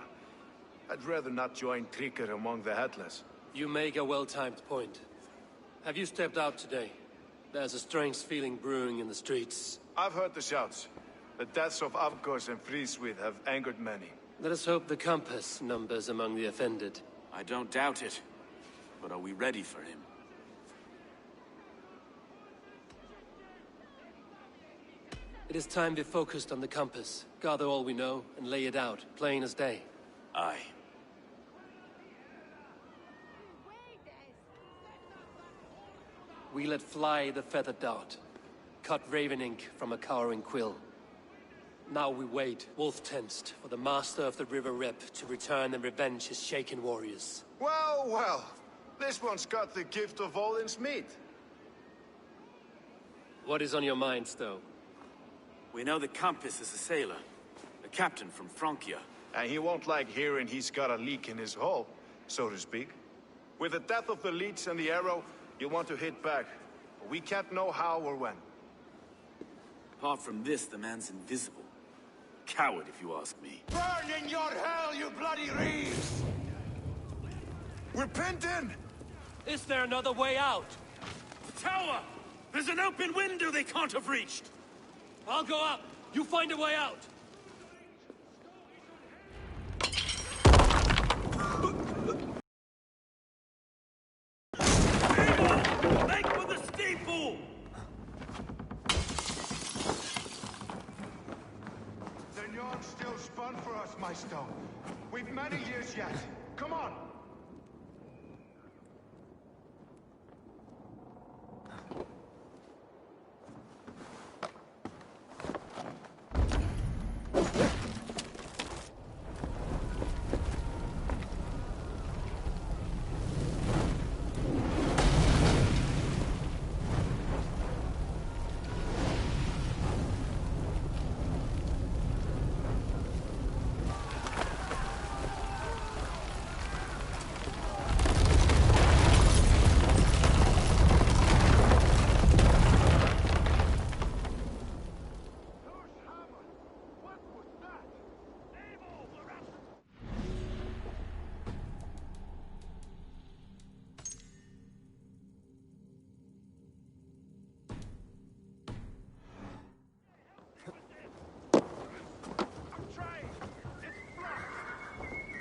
I'd rather not join Tricker among the headless. You make a well-timed point. Have you stepped out today? There's a strange feeling brewing in the streets. I've heard the shouts. The deaths of Avgos and Frieswith have angered many. Let us hope the compass numbers among the offended. I don't doubt it. But are we ready for him? It is time we focused on the compass. Gather all we know and lay it out, plain as day. Aye. We let fly the feathered dart. Cut raven ink from a cowering quill. Now we wait, wolf-tensed, for the master of the River Rep to return and revenge his shaken warriors. Well, well. This one's got the gift of Odin's meat. What is on your mind, Stowe? We know that Campus is a sailor. A captain from Francia. And he won't like hearing he's got a leak in his hull, so to speak. With the death of the leech and the arrow, you'll want to hit back. But we can't know how or when. Apart from this, the man's invisible. Coward, if you ask me. Burn in your hell, you bloody reeves! We're pinned in! Is there another way out? The tower! There's an open window they can't have reached! I'll go up! You find a way out! Make for the steeple! The yarn's still spun for us, my Stowe. We've many years yet. Come on!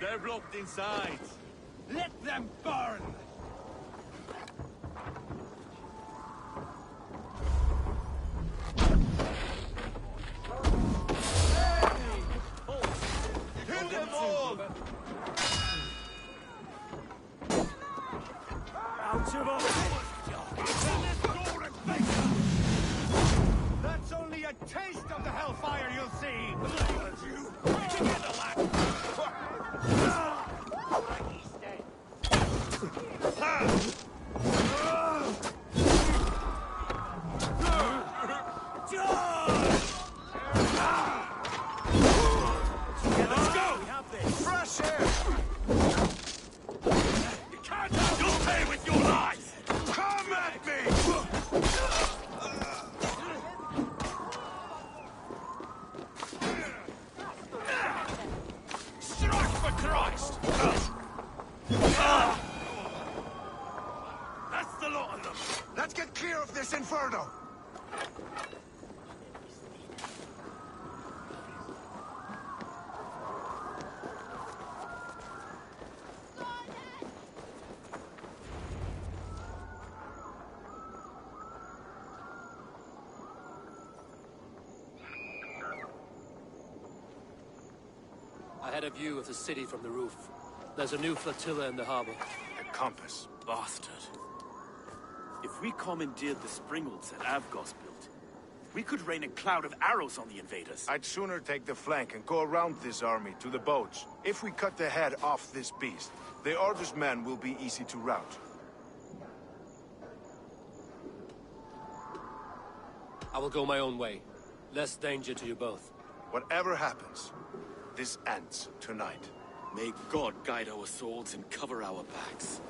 They're blocked inside. Let them burn! Kill them all! Out of our That's only a taste of the hellfire you'll see! Together, lad! Let's go! Fresh air! You can't have your pay with your life! Come at me! Strike for Christ! That's the lot of them! Let's get clear of this inferno! I had a view of the city from the roof. There's a new flotilla in the harbor. The compass. Bastard. If we commandeered the springalds that Avgos built, we could rain a cloud of arrows on the invaders. I'd sooner take the flank and go around this army to the boats. If we cut the head off this beast, the Order's men will be easy to rout. I will go my own way. Less danger to you both. Whatever happens, this ends tonight. May God guide our swords and cover our backs.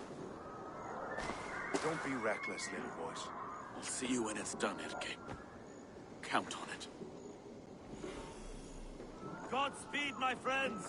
Don't be reckless, little boys. I'll see you when it's done, Erke. Count on it. Godspeed, my friends!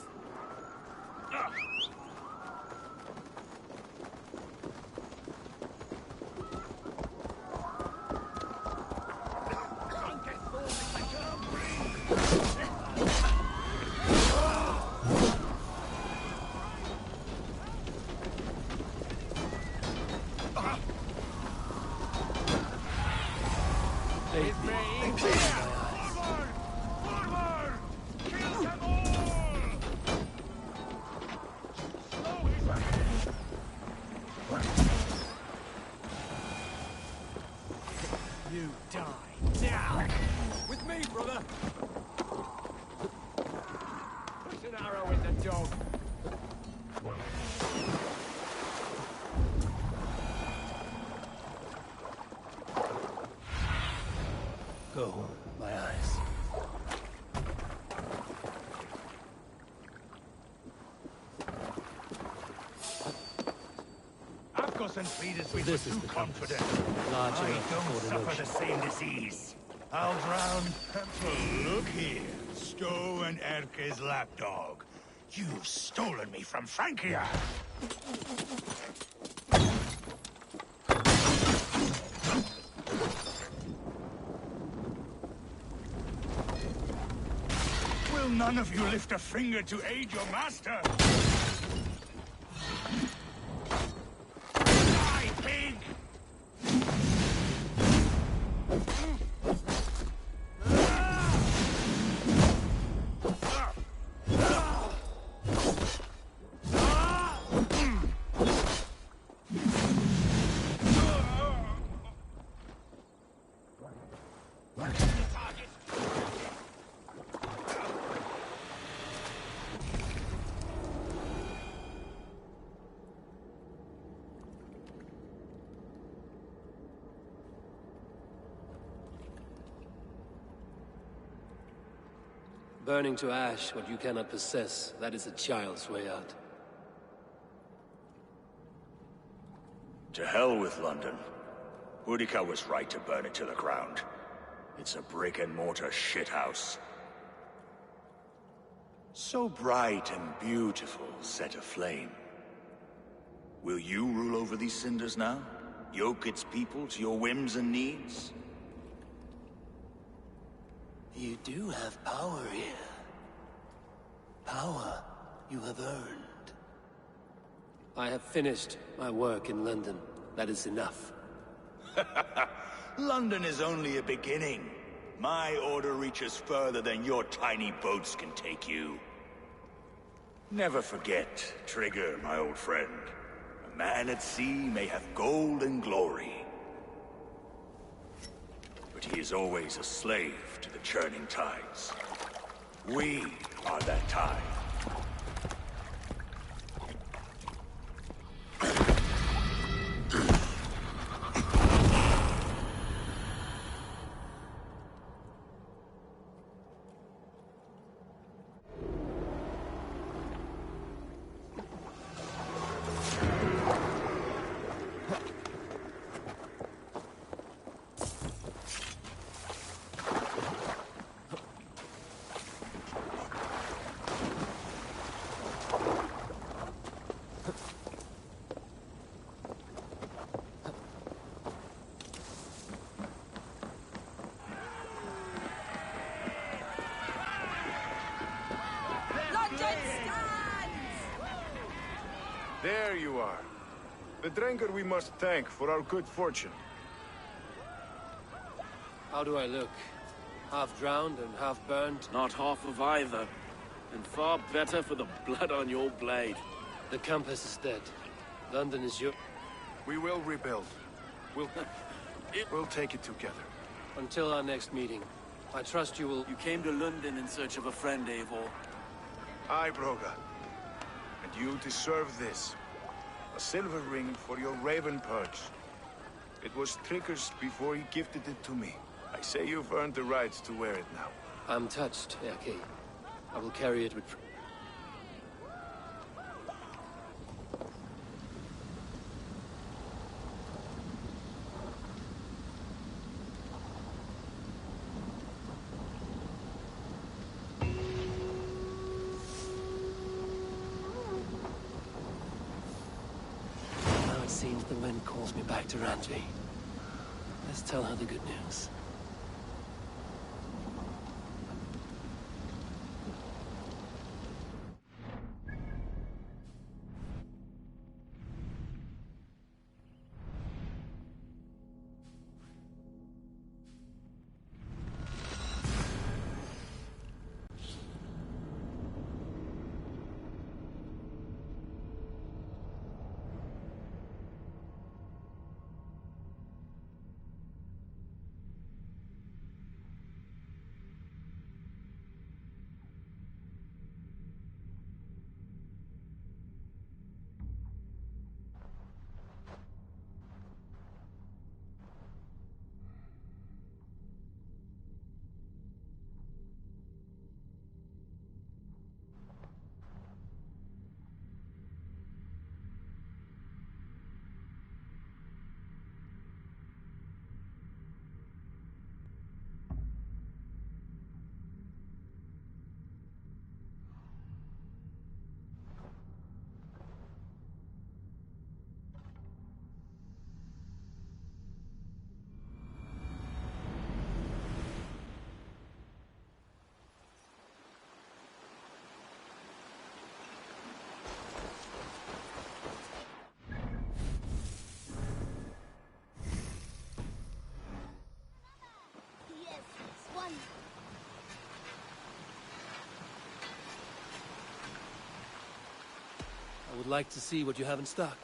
Nikos and Frida's we This were is too the confident. Large I enough don't for the suffer notion. the same disease. I'll drown. Oh, look here. Stowe and Erke's lapdog. You've stolen me from Francia. Will none of you lift a finger to aid your master? Die, pig! Burning to ash what you cannot possess, that is a child's way out. To hell with London. Boudica was right to burn it to the ground. It's a brick-and-mortar shithouse. So bright and beautiful, set aflame. Will you rule over these cinders now? Yoke its people to your whims and needs? You do have power here. Power you have earned. I have finished my work in London. That is enough. London is only a beginning. My order reaches further than your tiny boats can take you. Never forget, Trigger, my old friend. A man at sea may have gold and glory, but he is always a slave to the churning tides. We are that tide. There you are. The Drenker we must thank for our good fortune. How do I look? Half drowned and half burned? Not half of either. And far better for the blood on your blade. The Compass is dead. London is your... We will rebuild. We'll take it together. Until our next meeting. I trust you will... You came to London in search of a friend, Eivor. Aye, Broga. And you deserve this. A silver ring for your raven perch. It was Trigger's before he gifted it to me. I say you've earned the right to wear it now. I'm touched, Erke. I will carry it with... Now it seems the wind calls me back to Randvi. Let's tell her the good news. would like to see what you have in stock.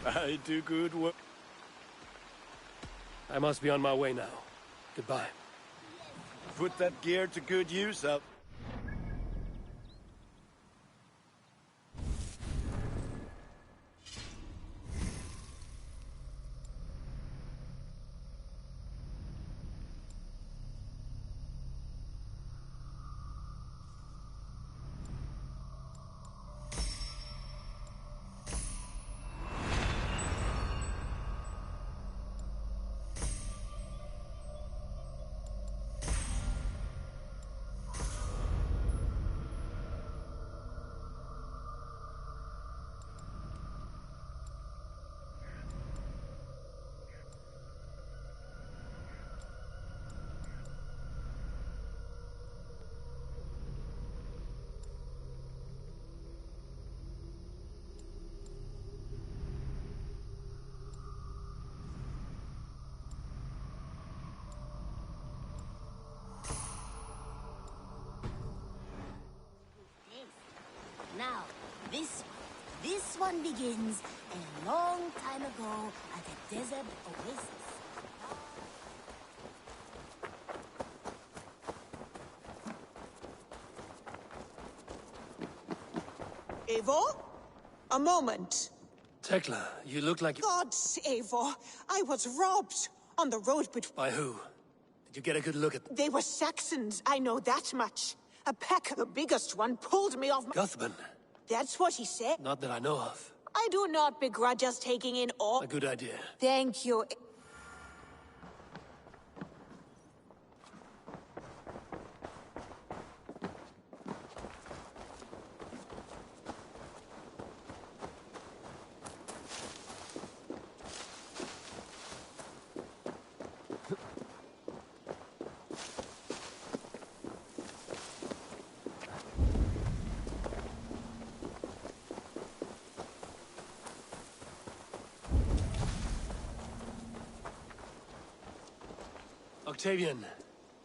I do good work. I must be on my way now. Goodbye. Put that gear to good use up. Now, this one begins a long time ago at a desert oasis. Eivor? A moment. Tekla, you look like... Gods, Eivor! I was robbed on the road between... By who? Did you get a good look at... They were Saxons, I know that much. A pack, the biggest one, pulled me off my... Guthman. That's what he said. Not that I know of. I do not begrudge us taking in all... A good idea. Thank you. Octavian.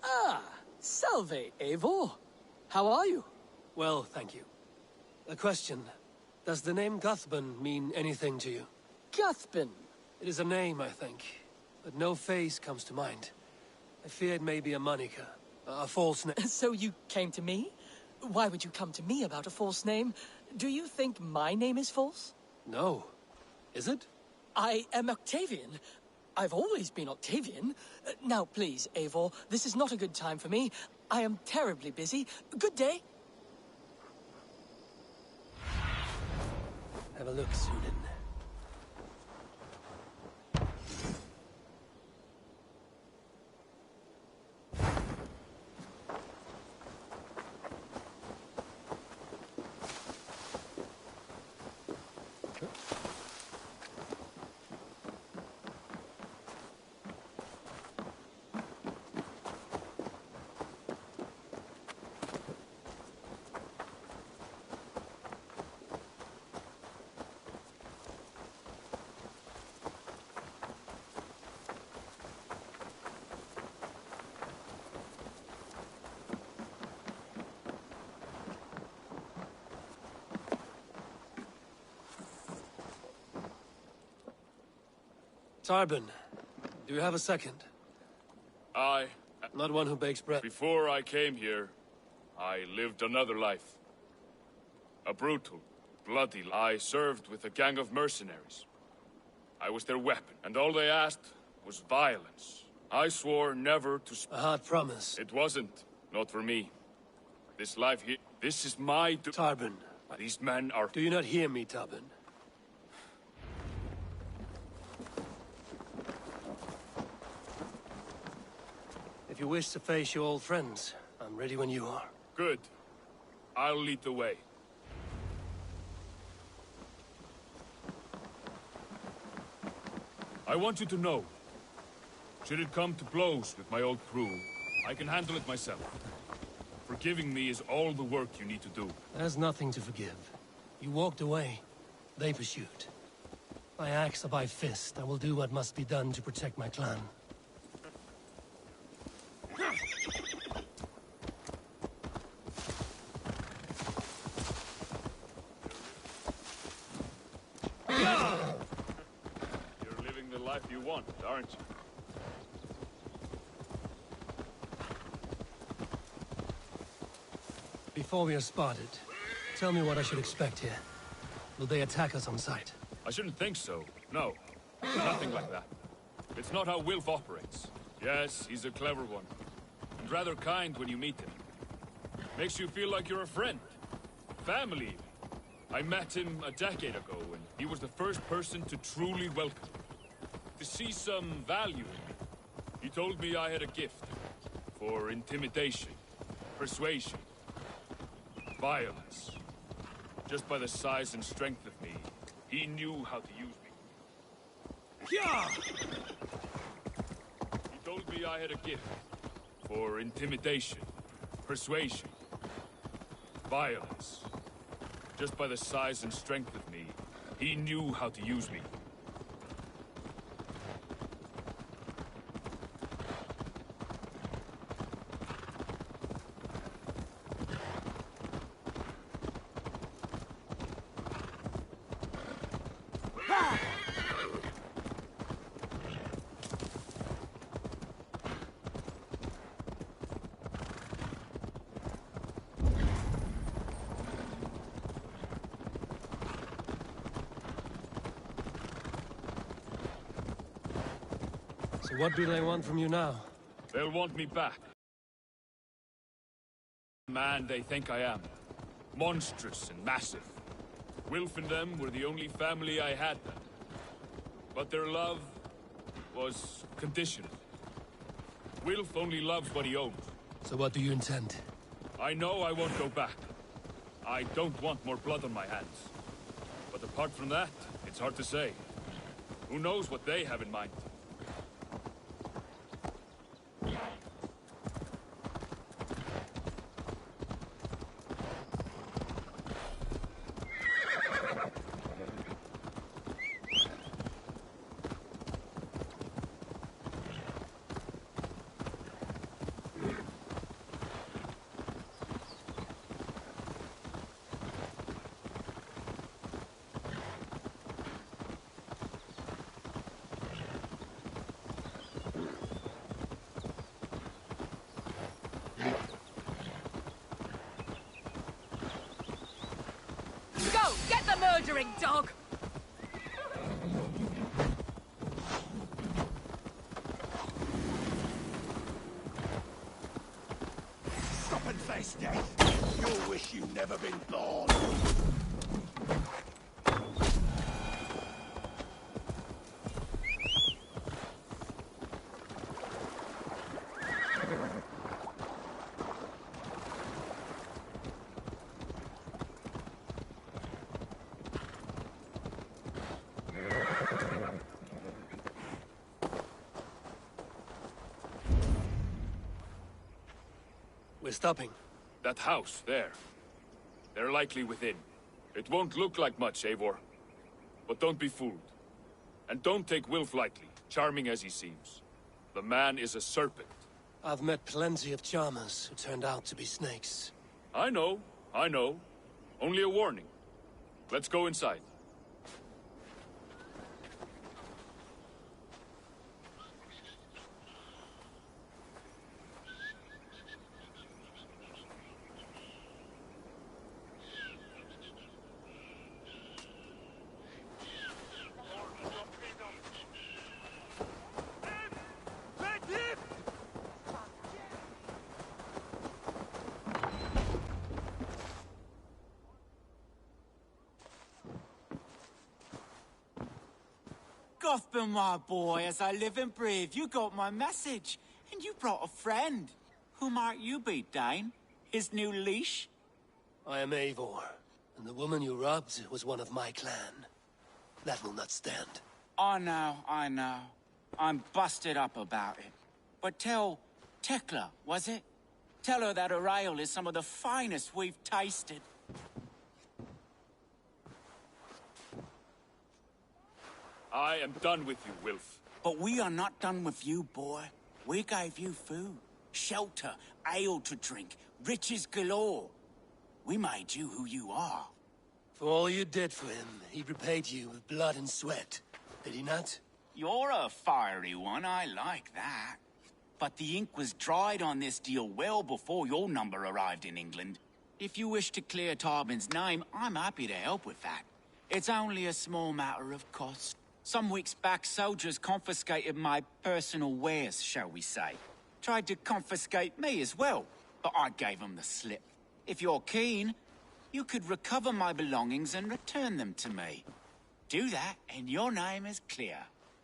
Ah, salve, Eivor. How are you? Well, thank you. A question. Does the name Guthban mean anything to you? Guthban? It is a name, I think. But no face comes to mind. I fear it may be a moniker. A false name. So you came to me? Why would you come to me about a false name? Do you think my name is false? No. Is it? I am Octavian. I've always been Octavian. Now, please, Eivor, this is not a good time for me. I am terribly busy. Good day. Have a look, Sunan. Tarbin, do you have a second? Not one who bakes bread. Before I came here, I lived another life. A brutal, bloody life. I served with a gang of mercenaries. I was their weapon, and all they asked was violence. I swore never to... A hard promise. It wasn't. Not for me. This life here... This is my... Tarbin. These men are... Do you not hear me, Tarbin? If you wish to face your old friends, I'm ready when you are. Good. I'll lead the way. I want you to know, should it come to blows with my old crew, I can handle it myself. Forgiving me is all the work you need to do. There's nothing to forgive. You walked away. They pursued. By axe or by fist, I will do what must be done to protect my clan. You're living the life you want, aren't you? Before we are spotted, tell me what I should expect here. Will they attack us on sight? I shouldn't think so. No. Nothing like that. It's not how Wilf operates. Yes, he's a clever one. And rather kind when you meet him. Makes you feel like you're a friend. Family, even. I met him a decade ago, and he was the first person to truly welcome me. To see some value in me. He told me I had a gift. For intimidation. Persuasion. Violence. Just by the size and strength of me, he knew how to use me. He told me I had a gift. For intimidation. Persuasion. Violence. Just by the size and strength of me, he knew how to use me. So what do they want from you now? They'll want me back. The man they think I am. Monstrous and massive. Wilf and them were the only family I had then. But their love was conditional. Wilf only loves what he owns. So what do you intend? I know I won't go back. I don't want more blood on my hands. But apart from that, it's hard to say. Who knows what they have in mind? Get the murdering dog! Stop and face death! You'll wish you'd never been born! We're stopping. That house, there. They're likely within. It won't look like much, Eivor. But don't be fooled. And don't take Wilf lightly, charming as he seems. The man is a serpent. I've met plenty of charmers who turned out to be snakes. I know. Only a warning. Let's go inside. Gothbin, my boy, as I live and breathe, you got my message. And you brought a friend. Who might you be, Dane? His new leash? I am Eivor, and the woman you robbed was one of my clan. That will not stand. I know. I'm busted up about it. But tell Tekla, was it? Tell her that her ale is some of the finest we've tasted. I am done with you, Wilf. But we are not done with you, boy. We gave you food, shelter, ale to drink, riches galore. We made you who you are. For all you did for him, he repaid you with blood and sweat. Did he not? You're a fiery one, I like that. But the ink was dried on this deal well before your number arrived in England. If you wish to clear Tarbin's name, I'm happy to help with that. It's only a small matter of cost. Some weeks back, soldiers confiscated my personal wares, shall we say. Tried to confiscate me as well, but I gave them the slip. If you're keen, you could recover my belongings and return them to me. Do that, and your name is clear.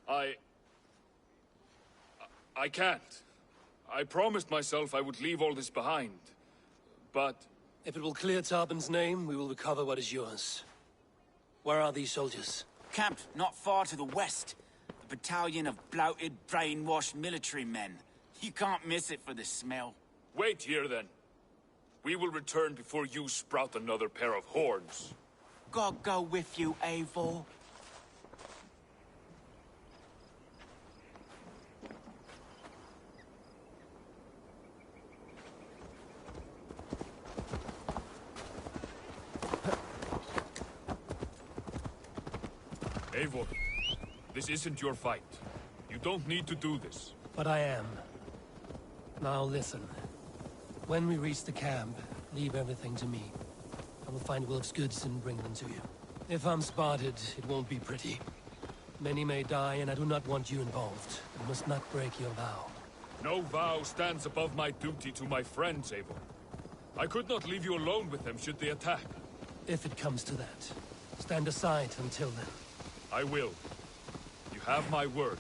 I can't. I promised myself I would leave all this behind. But... If it will clear Tarbin's name, we will recover what is yours. Where are these soldiers? Camped not far to the west. A battalion of bloated, brainwashed military men. You can't miss it for the smell. Wait here, then. We will return before you sprout another pair of horns. God go with you, Eivor. Eivor, this isn't your fight. You don't need to do this. But I am. Now listen. When we reach the camp, leave everything to me. I will find Wilf's goods and bring them to you. If I'm spotted, it won't be pretty. Many may die, and I do not want you involved. You must not break your vow. No vow stands above my duty to my friends, Eivor. I could not leave you alone with them should they attack. If it comes to that, stand aside until then. I will. You have my word.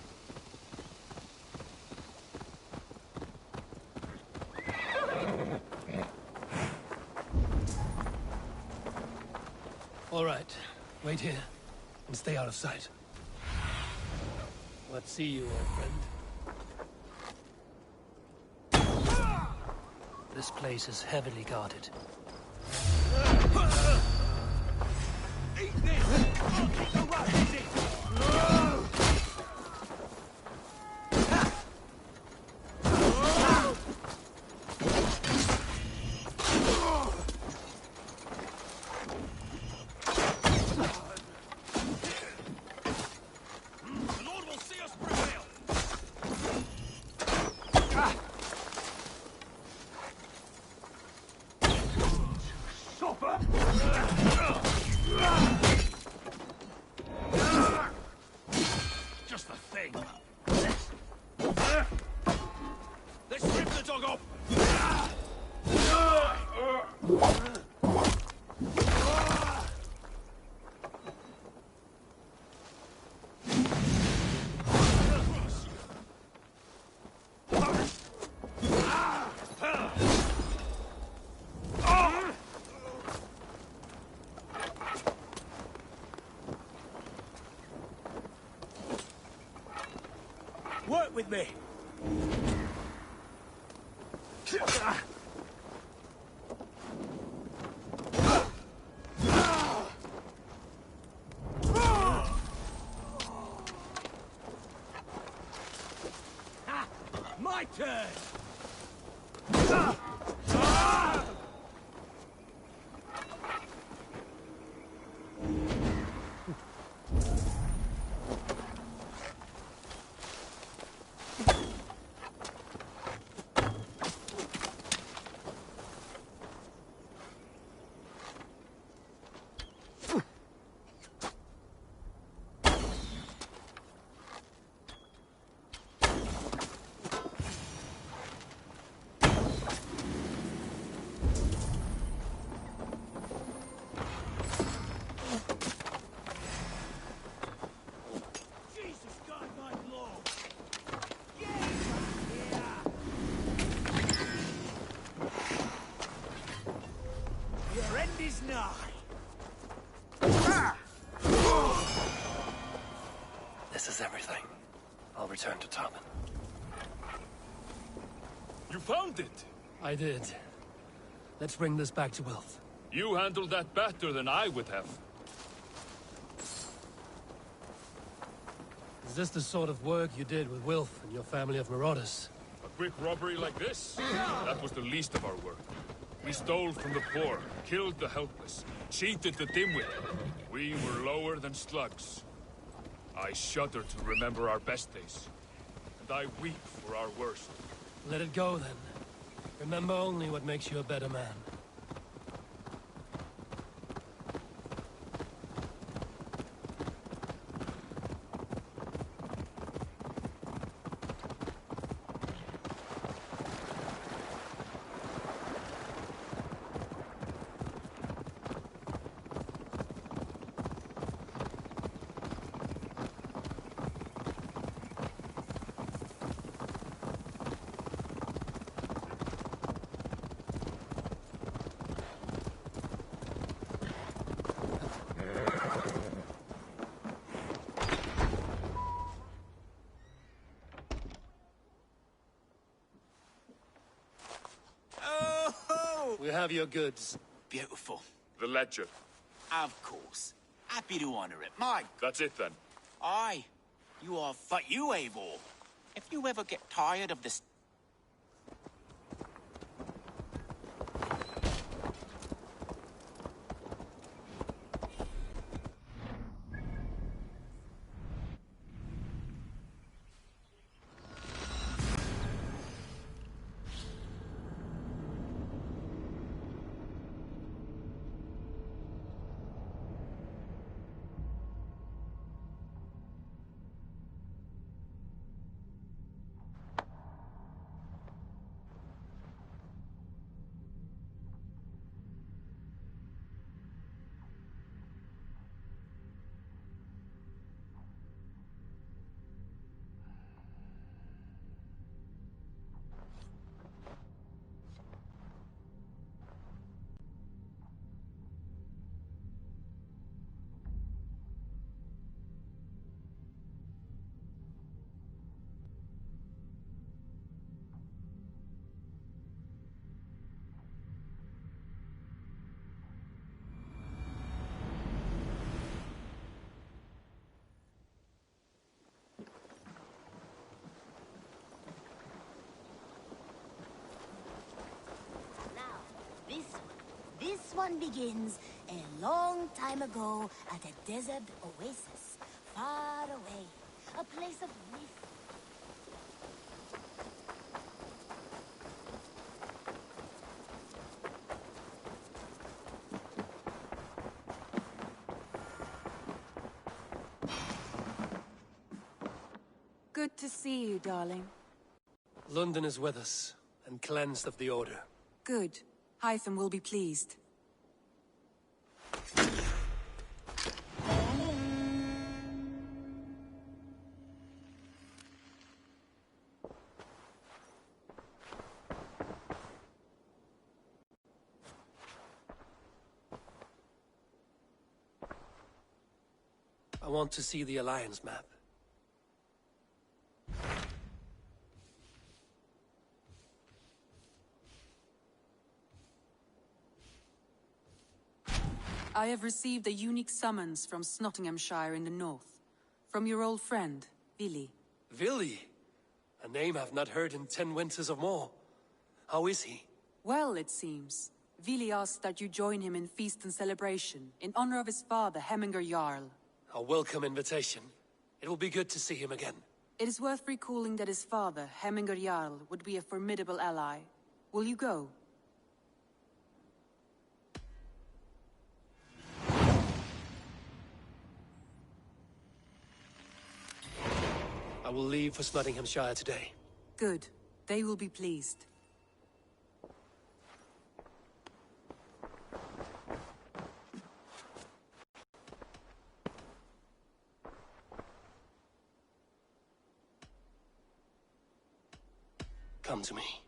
All right. Wait here, and stay out of sight. Let's see you, old friend. This place is heavily guarded. Eat this! I'll keep the rat busy! Just the thing. Let's rip the dog off. Work with me. My turn. Your end is nigh. This is everything. I'll return to Tarman. You found it! I did. Let's bring this back to Wilf. You handled that better than I would have. Is this the sort of work you did with Wilf and your family of marauders? A quick robbery like this? That was the least of our work. We stole from the poor, killed the helpless, cheated the dimwit. We were lower than slugs. I shudder to remember our best days. And I weep for our worst. Let it go, then. Remember only what makes you a better man. We have your goods. Beautiful. The ledger. Of course. Happy to honor it. My... That's it, then. Aye. You are... But you, Eivor. If you ever get tired of this... This one begins a long time ago at a desert oasis, far away, a place of refuge. Good to see you, darling. London is with us, and cleansed of the Order. Good. Hytham will be pleased. I want to see the Alliance map. I have received a unique summons from Nottinghamshire in the north. From your old friend, Vili. Vili? A name I've not heard in 10 winters or more. How is he? Well, it seems. Vili asked that you join him in feast and celebration, in honor of his father, Hemminger Jarl. A welcome invitation. It will be good to see him again. It is worth recalling that his father, Hemminger Jarl, would be a formidable ally. Will you go? I will leave for Nottinghamshire today. Good. They will be pleased. Come to me.